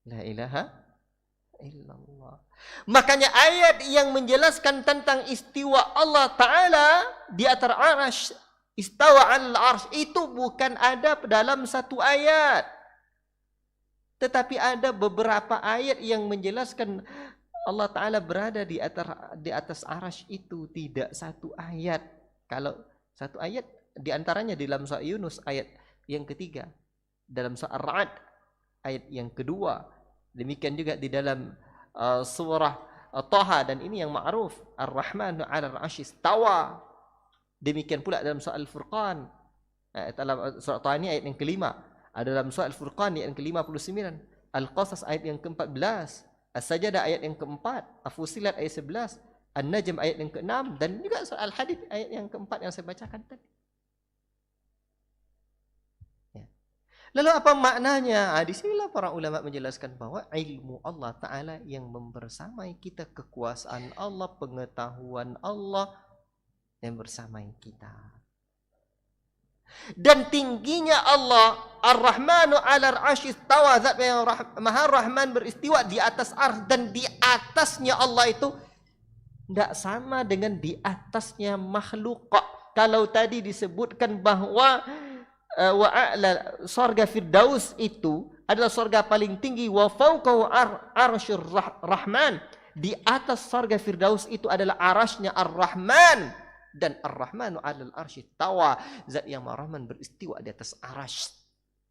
La ilaha illallah. Makanya ayat yang menjelaskan tentang istiwa Allah Ta'ala di atas arsy, istawa al-arsy, itu bukan ada dalam satu ayat. Tetapi ada beberapa ayat yang menjelaskan Allah Ta'ala berada di atas arsy itu. Tidak satu ayat. Kalau satu ayat diantaranya di dalam surah Yunus ayat yang ketiga, dalam surah Ar-Ra'd ayat yang kedua, demikian juga di dalam surah Taha, dan ini yang ma'ruf, Ar-Rahmanu 'alal 'arsy istawa. Demikian pula dalam surah Al-Furqan, dalam surah Taha ini ayat yang kelima, ada dalam surah Al-Furqan ayat yang ke-59, Al-Qasas ayat yang ke-14, As-Sajdah ayat yang ke-4, Fussilat ayat 11, An-Najm ayat yang ke-6, dan juga surah Al-Hadid ayat yang ke-4 yang saya bacakan tadi. Lalu apa maknanya? Di sinilah para ulama menjelaskan bahwa ilmu Allah Ta'ala yang membersamai kita, kekuasaan Allah, pengetahuan Allah yang bersamai kita. Dan tingginya Allah, Ar-Rahmanu 'alal 'arsy istawa, zat yang Maha Rahman beristiwa di atas arsy, dan di atasnya Allah itu tidak sama dengan di atasnya makhluk. Kalau tadi disebutkan bahwa wa'ala surga Firdaus itu adalah surga paling tinggi, wa fawqahu arsyur rahman, di atas surga Firdaus itu adalah arasnya Ar-Rahman, dan Ar-Rahmanu 'alal arsy tawa, zat yang Ar-Rahman beristiwa di atas arasy.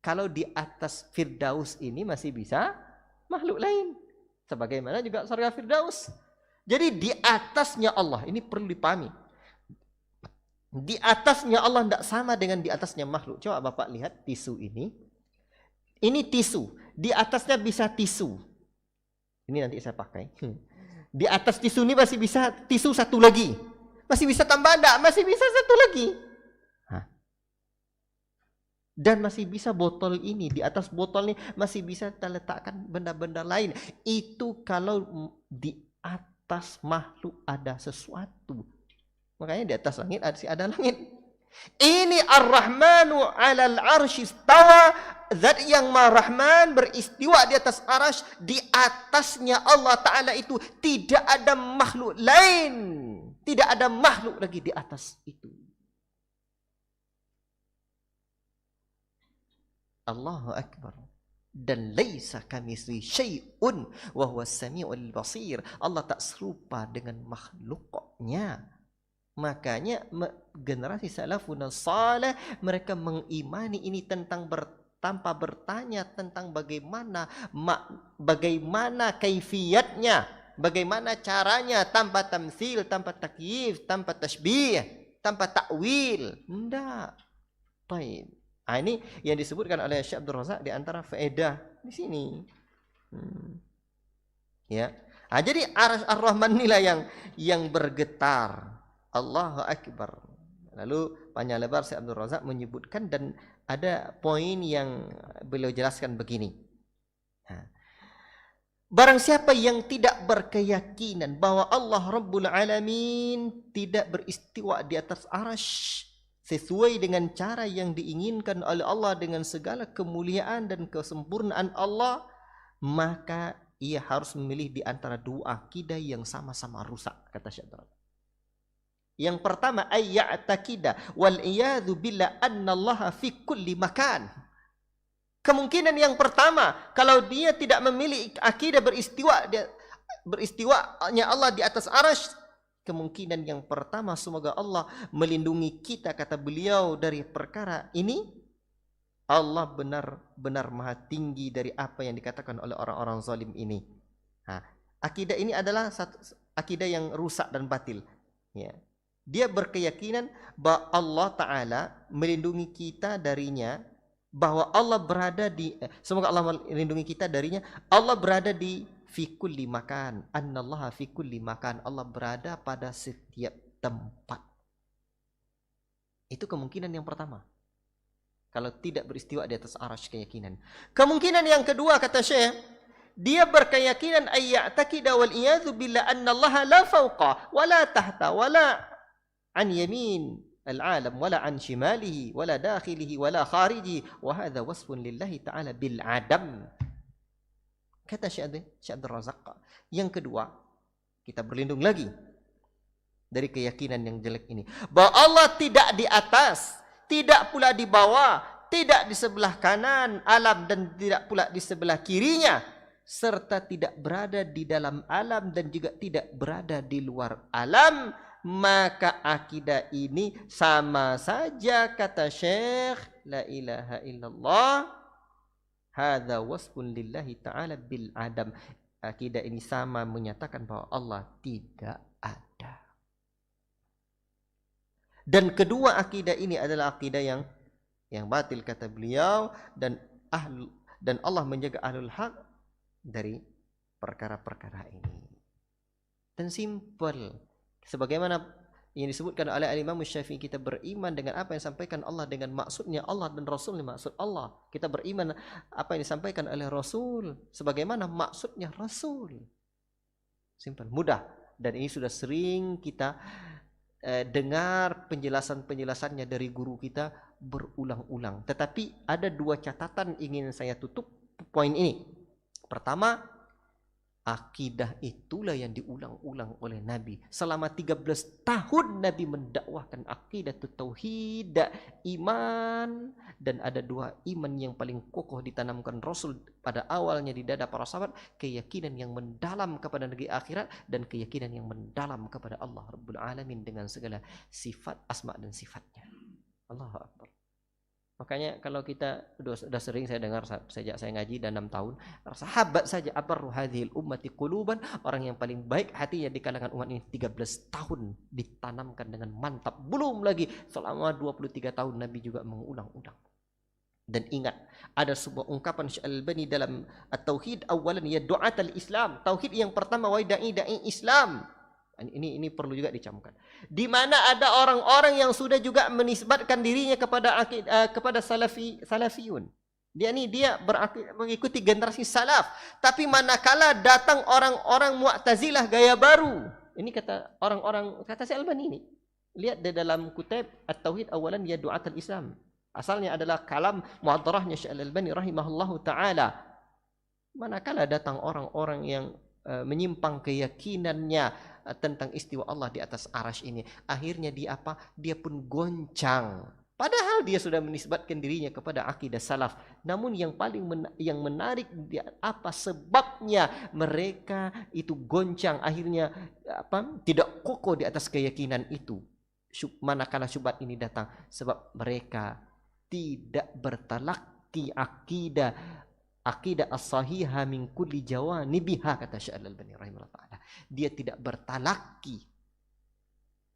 Kalau di atas Firdaus ini masih bisa makhluk lain, sebagaimana juga surga Firdaus. Jadi di atasnya Allah, ini perlu dipahami. Di atasnya Allah tidak sama dengan di atasnya makhluk. Coba Bapak lihat tisu ini. Ini tisu, di atasnya bisa tisu. Ini nanti saya pakai. Di atas tisu ini masih bisa tisu satu lagi. Masih bisa tambah enggak? Masih bisa satu lagi. Dan masih bisa botol ini, di atas botol ini masih bisa kita letakkan benda-benda lain. Itu kalau di atas makhluk ada sesuatu. Makanya di atas langit ada langit. Ini Ar-Rahmanu 'alal arsy istawa, zat yang Maha Rahman beristiwa di atas arasy. Di atasnya Allah Ta'ala itu tidak ada makhluk lain. Tidak ada makhluk lagi di atas itu. Allahu Akbar. Dan laisa kamitsli syai'un wa huwas samiul basir. Allah tak serupa dengan makhluknya. Makanya generasi salafun salih mereka mengimani ini tentang tanpa bertanya tentang bagaimana kaifiyatnya, bagaimana caranya, tanpa tamtsil, tanpa takyif, tanpa tasbih, tanpa takwil. Enggak. Baik. Ini yang disebutkan oleh Syekh Abdul Razak di antara faedah di sini. Ya. Jadi Ar-Rahman inilah yang bergetar. Allahu Akbar. Lalu panjang lebar Syekh Abdul Razak menyebutkan, dan ada poin yang beliau jelaskan begini. Barang siapa yang tidak berkeyakinan bahwa Allah Rabbul Alamin tidak beristiwa di atas arasy sesuai dengan cara yang diinginkan oleh Allah dengan segala kemuliaan dan kesempurnaan Allah, maka ia harus memilih di antara dua akidah yang sama-sama rusak, kata Syekh Abdul Razak. Yang pertama, ayya'taqida wal iyadzu billah annallaha fi kulli makan. Kemungkinan yang pertama, kalau dia tidak memilih akidah beristiwanya Allah di atas arasy, kemungkinan yang pertama semoga Allah melindungi kita, kata beliau, dari perkara ini. Allah benar-benar maha tinggi dari apa yang dikatakan oleh orang-orang zalim ini. Akidah ini adalah satu akidah yang rusak dan batil. Ya. Dia berkeyakinan bahwa Allah Ta'ala melindungi kita darinya, bahwa Allah berada di, semoga Allah melindungi kita darinya, Allah berada di fi kulli makan, annallaha fi kulli makan, Allah berada pada setiap tempat. Itu kemungkinan yang pertama. Kalau tidak beristiwa di atas arasy keyakinan. Kemungkinan yang kedua, kata Syekh, dia berkeyakinan ayya'taqida wal iyadzu billah annallaha la fawqa wala tahta wala an yamin al-alam wala an shimalihi wala dakhilihi wala khariji wa hadha wasfun lillahi ta'ala bil adam. Kata Syekh Abdul Razak, yang kedua, kita berlindung lagi dari keyakinan yang jelek ini, bahwa Allah tidak di atas, tidak pula di bawah, tidak di sebelah kanan alam dan tidak pula di sebelah kirinya, serta tidak berada di dalam alam dan juga tidak berada di luar alam. Maka akidah ini sama saja, kata Syekh, la ilaha illallah, hadza wasfun lillahi ta'ala bil adam. Akidah ini sama menyatakan bahwa Allah tidak ada. Dan kedua akidah ini adalah akidah yang batil, kata beliau, dan Allah menjaga ahlul haq dari perkara-perkara ini. Dan simpel. Sebagaimana yang disebutkan oleh Imam Syafi'i, kita beriman dengan apa yang disampaikan Allah dengan maksudnya Allah dan Rasulnya maksud Allah. Kita beriman apa yang disampaikan oleh Rasul sebagaimana maksudnya Rasul. Simpel, mudah. Dan ini sudah sering kita dengar penjelasan-penjelasannya dari guru kita berulang-ulang. Tetapi ada dua catatan ingin saya tutup poin ini. Pertama, Akidah itulah yang diulang-ulang oleh Nabi. Selama 13 tahun Nabi mendakwahkan akidah tauhid, iman, dan ada 2 iman yang paling kokoh ditanamkan Rasul pada awalnya di dada para sahabat, keyakinan yang mendalam kepada negeri akhirat dan keyakinan yang mendalam kepada Allah Rabbul Alamin dengan segala sifat, asma dan sifatnya. Allahu Akbar. Makanya kalau kita sudah sering saya dengar sejak saya ngaji dan 6 tahun, sahabat saja abarru hadhil ummati quluban, orang yang paling baik hatinya di kalangan umat ini 13 tahun ditanamkan dengan mantap. Belum lagi selama 23 tahun Nabi juga mengulang-ulang. Dan ingat, ada sebuah ungkapan Syekh Al-Albani dalam At-Tauhid, awalan ya du'atal Islam. Tauhid yang pertama wa da'i Islam. Ini perlu juga dicamkan. Di mana ada orang-orang yang sudah juga menisbatkan dirinya kepada salafiyun. Dia mengikuti generasi salaf. Tapi manakala datang orang-orang Mu'tazilah gaya baru. Ini kata orang-orang, kata Syekh Al-Albani ini. Lihat di dalam kitab At-Tauhid awalan ya du'atul Islam. Asalnya adalah kalam mu'adharahnya Syekh Al-Albani rahimahullahu taala. Manakala datang orang-orang yang menyimpang keyakinannya tentang istiwa Allah di atas arasy ini, akhirnya dia pun goncang. Padahal dia sudah menisbatkan dirinya kepada akidah salaf. Namun yang paling menarik apa sebabnya mereka itu goncang, akhirnya tidak kokoh di atas keyakinan itu. Manakala syubhat ini datang, sebab mereka tidak bertalaqi akidah as-sahihah min kulli jawanibiha, kata Syekh Al-Albani rahimahullah taala. Dia tidak bertalaki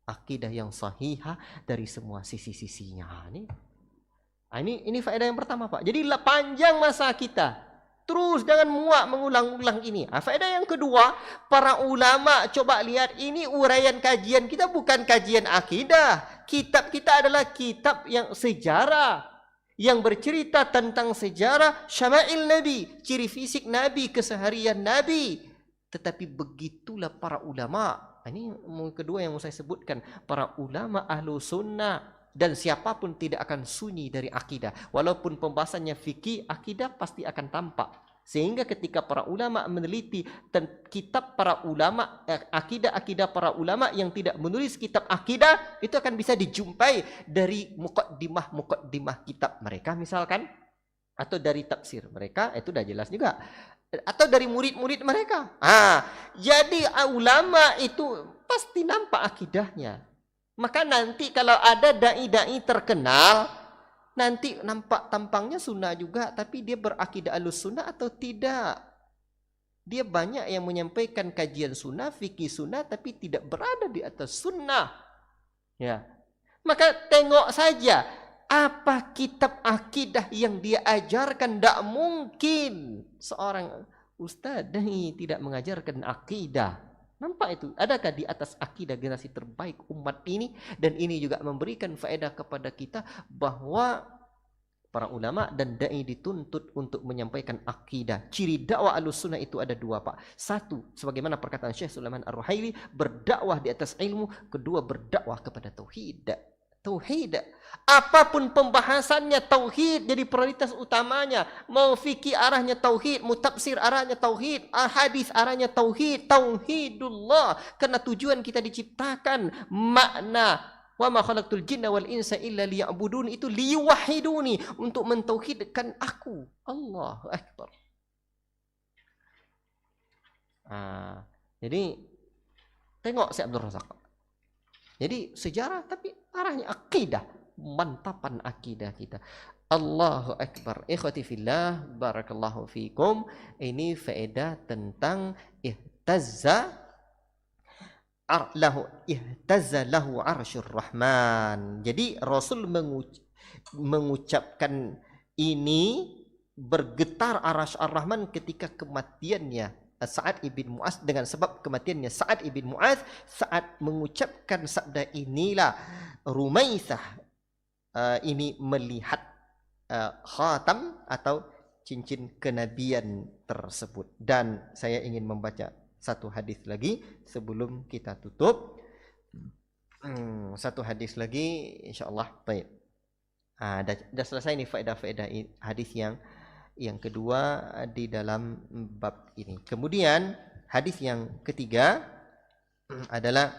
akidah yang sahihah dari semua sisi-sisinya. Ini faedah yang pertama, Pak. Jadi panjang masa kita. Terus jangan muak mengulang-ulang ini. Faedah yang kedua, para ulama coba lihat, ini uraian kajian kita bukan kajian akidah. Kitab kita adalah kitab yang sejarah, yang bercerita tentang sejarah syama'il Nabi, ciri fisik Nabi, keseharian Nabi. Tetapi begitulah para ulama. Ini kedua yang mau saya sebutkan. Para ulama ahlu sunnah. Dan siapapun tidak akan sunyi dari akidah. Walaupun pembahasannya fikih, akidah pasti akan tampak. Sehingga ketika para ulama meneliti kitab para ulama, akidah-akidah para ulama yang tidak menulis kitab akidah, itu akan bisa dijumpai dari muqaddimah kitab mereka misalkan, atau dari tafsir mereka, itu sudah jelas juga, atau dari murid-murid mereka. Jadi ulama itu pasti nampak akidahnya. Maka nanti kalau ada dai-dai terkenal, nanti nampak tampangnya sunnah juga, tapi dia berakidah alus sunnah atau tidak. Dia banyak yang menyampaikan kajian sunnah, fikih sunnah, tapi tidak berada di atas sunnah. Ya, maka tengok saja apa kitab akidah yang dia ajarkan. Tak mungkin seorang ustaz tidak mengajarkan akidah. Nampak itu? Adakah di atas akidah generasi terbaik umat ini? Dan ini juga memberikan faedah kepada kita bahwa para ulama dan dai dituntut untuk menyampaikan akidah. Ciri dakwah Ahlussunnah itu ada 2, Pak. 1, sebagaimana perkataan Syekh Sulaiman Ar-Ruhaili, berdakwah di atas ilmu. 2, berdakwah kepada tauhid. Tauhid. Apapun pembahasannya, tauhid jadi prioritas utamanya. Mau fikih arahnya tauhid, mau tafsir arahnya tauhid, hadis arahnya tauhid, tauhidullah. Karena tujuan kita diciptakan, makna wa ma khalaqtul jinna wal insa illa liya'budun, itu liyuwahhiduni, untuk mentauhidkan aku. Allahu akbar. Jadi tengok Syekh Abdul Razak. Jadi sejarah tapi arahnya akidah, mantapan akidah kita. Allahu akbar. Ikhwati fillah, barakallahu fikum. Ini faedah tentang ihtazza lahu arsyur rahman. Jadi Rasul mengucapkan ini, bergetar arasy ar-Rahman ketika kematiannya Sa'ad ibn Mu'adz, dengan sebab kematiannya Sa'ad ibn Mu'adz. Saat mengucapkan sabda inilah Rumaisah ini melihat khatam atau cincin kenabian tersebut. Dan saya ingin membaca satu hadis lagi sebelum kita tutup. Satu hadis lagi insyaallah. Baik. Dah selesai nih faedah-faedah hadis yang kedua di dalam bab ini. Kemudian hadis yang ketiga adalah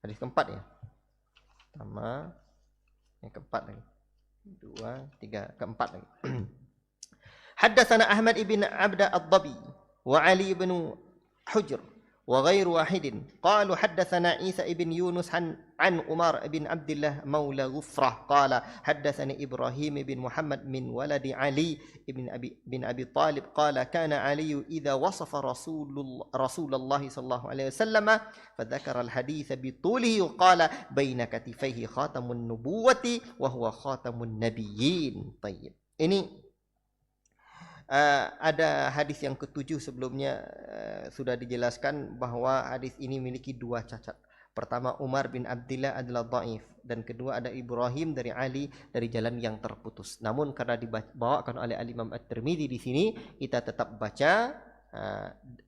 hadis keempat ya. Pertama, yang keempat lagi. 2, 3, keempat lagi. Haddatsana Ahmad ibn Abda ad-Dabi wa Ali ibn Hujr وغير واحد قالوا حدثنا عيسى بن يونس عن عمر بن عبد الله مولى غفرة قال حدثني إبراهيم بن محمد من ولد علي بن أبي طالب قال كان علي إذا وصف رسول الله صلى الله عليه وسلم فذكر الحديث بطوله وقال بين كتفيه خاتم النبوة وهو خاتم النبيين. طيب, ini ada hadis yang ketujuh sebelumnya sudah dijelaskan bahwa hadis ini memiliki dua cacat. Pertama, Umar bin Abdillah adalah dhaif, dan kedua ada Ibrahim dari Ali dari jalan yang terputus. Namun karena dibawakan oleh Imam At-Tirmidzi di sini, kita tetap baca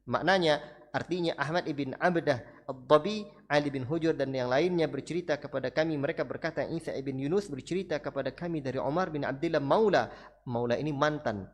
maknanya. Artinya Ahmad ibn Abdah ad-Dabi, Ali bin Hujur dan yang lainnya bercerita kepada kami, mereka berkata Isa ibn Yunus bercerita kepada kami dari Umar bin Abdillah Maula ini mantan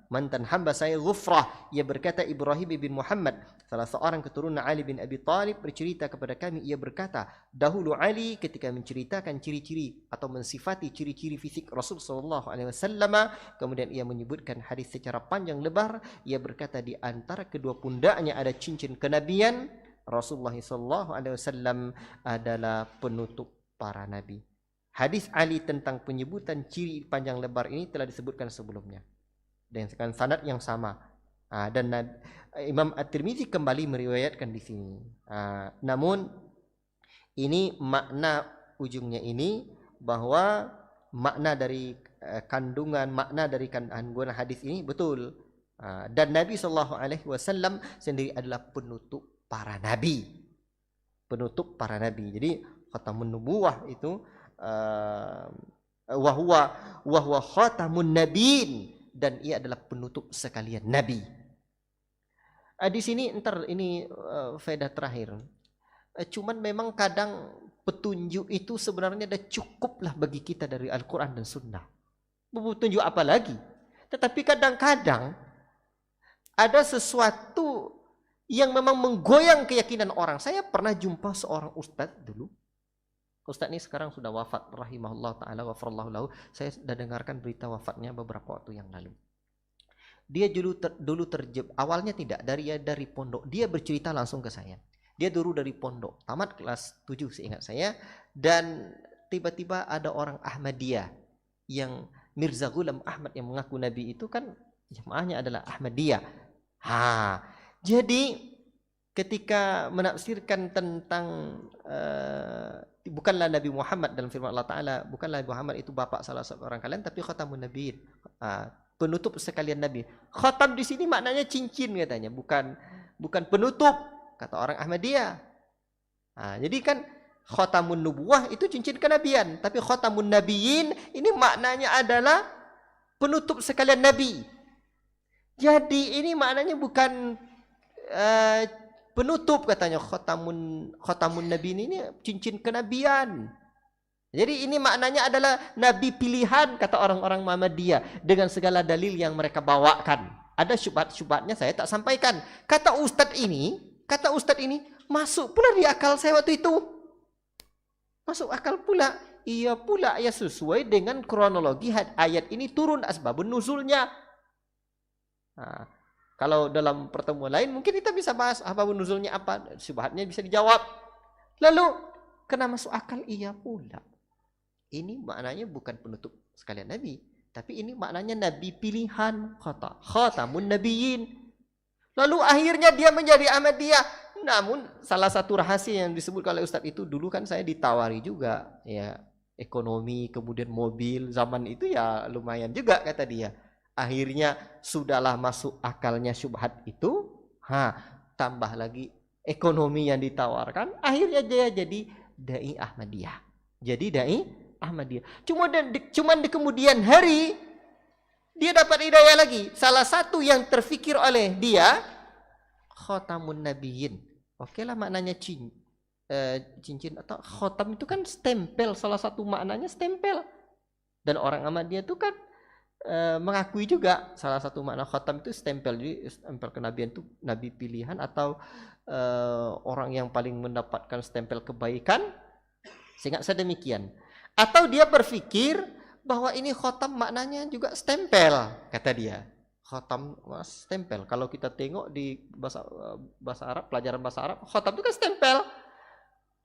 hamba saya Ghufrah. Ia berkata Ibrahim bin Muhammad, salah seorang keturunan Ali bin Abi Talib, bercerita kepada kami, ia berkata dahulu Ali ketika menceritakan ciri-ciri atau mensifati ciri-ciri fisik Rasul sallallahu alaihi wasallam, kemudian ia menyebutkan hadis secara panjang lebar. Ia berkata di antara kedua pundaknya ada cincin kenabian. Rasulullah sallallahu alaihi wasallam adalah penutup para nabi. Hadis Ali tentang penyebutan ciri panjang lebar ini telah disebutkan sebelumnya dengan sanad yang sama. Dan Imam At-Tirmidzi kembali meriwayatkan di sini. Namun ini makna ujungnya ini bahwa makna dari kandungan hadis ini betul. Dan Nabi sallallahu alaihi wasallam sendiri adalah penutup para nabi. Jadi khatamun nubuwah itu wa huwa khatamun nabiin, dan ia adalah penutup sekalian nabi. Di sini ini faedah terakhir. Cuman memang kadang petunjuk itu sebenarnya dah cukuplah bagi kita dari Al-Quran dan Sunnah. Petunjuk apa lagi? Tetapi kadang-kadang ada sesuatu yang memang menggoyang keyakinan orang. Saya pernah jumpa seorang ustadz dulu. Ustadz ini sekarang sudah wafat, rahimahullah ta'ala, wafarallahu lahu. Saya sudah dengarkan berita wafatnya beberapa waktu yang lalu. Dia dulu awalnya tidak dari pondok. Dia bercerita langsung ke saya. Dia dulu dari pondok, tamat kelas 7 seingat saya, dan tiba-tiba ada orang Ahmadiyah yang Mirza Ghulam Ahmad yang mengaku nabi itu kan jamaahnya adalah Ahmadiyah. Jadi ketika menafsirkan tentang bukanlah Nabi Muhammad dalam firman Allah Ta'ala, bukanlah Nabi Muhammad itu bapak salah seorang kalian, tapi khatamun nabiin, penutup sekalian nabi. Khatam di sini maknanya cincin katanya, bukan penutup, kata orang Ahmadiyah. Jadi kan khatamun nubuwah itu cincin kenabian, tapi khatamun nabiin ini maknanya adalah penutup sekalian nabi. Jadi ini maknanya bukan penutup, katanya khatamun nabiin ini cincin kenabian. Jadi ini maknanya adalah nabi pilihan, kata orang-orang Muhammadiyah, dengan segala dalil yang mereka bawakan. Ada syubhat-syubhatnya saya tak sampaikan. Kata ustadz ini masuk pula di akal saya waktu itu. Masuk akal pula. Iya pula, ya sesuai dengan kronologi ayat ini turun, asbabun nuzulnya. Kalau dalam pertemuan lain mungkin kita bisa bahas asbabun nuzulnya apa, syubhatnya bisa dijawab. Lalu kena masuk akal, iya pula. Ini maknanya bukan penutup sekalian nabi, tapi ini maknanya nabi pilihan, khatamun nabiyyin. Lalu akhirnya dia menjadi Ahmadiyah. Namun salah satu rahasia yang disebutkan oleh Ustadz itu, dulu kan saya ditawari juga ya ekonomi, kemudian mobil, zaman itu ya lumayan juga kata dia. Akhirnya sudahlah masuk akalnya syubhat itu, tambah lagi ekonomi yang ditawarkan, akhirnya dia jadi dai Ahmadiyah. Jadi dai Ahmadiyah. Cuman di kemudian hari dia dapat hidayah lagi. Salah satu yang terfikir oleh dia khatamun nabiyyin. Oke lah maknanya cincin atau khatam itu kan stempel, salah satu maknanya stempel. Dan orang Ahmadiyah itu kan mengakui juga salah satu makna khatam itu stempel. Jadi stempel kenabian itu nabi pilihan atau orang yang paling mendapatkan stempel kebaikan. Seingat saya demikian. Atau dia berpikir bahwa ini khatam maknanya juga stempel, kata dia. Khatam stempel. Kalau kita tengok di bahasa Arab, pelajaran bahasa Arab, khatam itu kan stempel.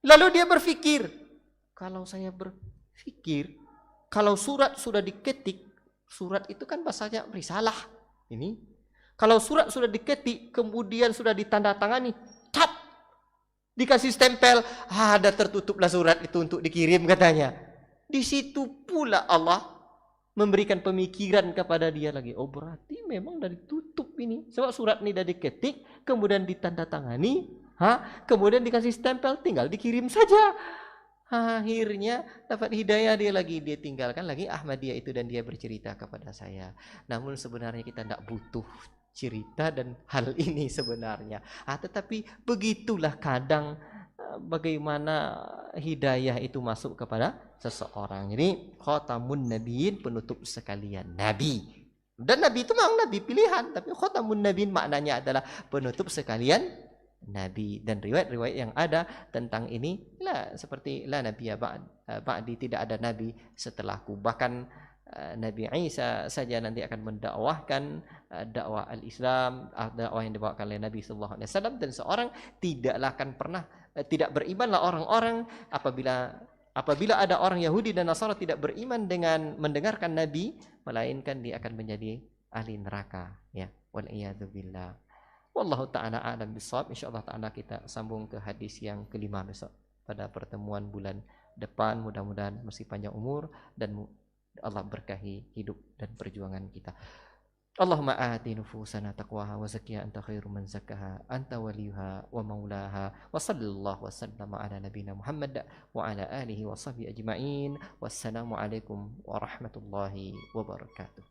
Lalu dia berpikir, kalau saya berpikir, kalau surat sudah diketik, surat itu kan bahasanya risalah. Ini kalau surat sudah diketik, kemudian sudah ditandatangani, cap, dikasih stempel, ada tertutuplah surat itu untuk dikirim katanya. Di situ pula Allah memberikan pemikiran kepada dia lagi. Oh berarti memang dari tutup ini. Sebab surat ini dari diketik, kemudian ditandatangani, kemudian dikasih stempel, tinggal dikirim saja. Akhirnya dapat hidayah dia lagi. Dia tinggalkan lagi Ahmadiyah itu dan dia bercerita kepada saya. Namun sebenarnya kita tidak butuh cerita dan hal ini sebenarnya. Tetapi begitulah kadang bagaimana hidayah itu masuk kepada seseorang. Jadi khatamun nabiyyin, penutup sekalian nabi. Dan nabi itu memang nabi pilihan, tapi khatamun nabiyyin maknanya adalah penutup sekalian nabi. Dan riwayat-riwayat yang ada tentang ini seperti la nabiyya ba'di, tidak ada nabi setelahku. Bahkan Nabi Isa saja nanti akan mendakwahkan dakwah al-Islam, dakwah yang dibawakan oleh Nabi sallallahu alaihi wasallam, dan seorang tidaklah akan pernah tidak berimanlah orang-orang apabila ada orang Yahudi dan Nasara tidak beriman dengan mendengarkan Nabi, melainkan dia akan menjadi ahli neraka, ya. Wal iyadu billah. Wallahu ta'ala a'lam bissawab. Insyaallah ta'ala kita sambung ke hadis yang kelima besok pada pertemuan bulan depan. Mudah-mudahan masih panjang umur dan Allah berkahi hidup dan perjuangan kita. Allahumma ati nufusana taqwaha wa zakkiha anta khairu man zakkaha anta waliyuha wa maulaha wa sallallahu wa sallama ala nabiyyina Muhammad wa ala alihi wa sahbihi ajma'in. Wassalamu alaikum warahmatullahi wabarakatuh.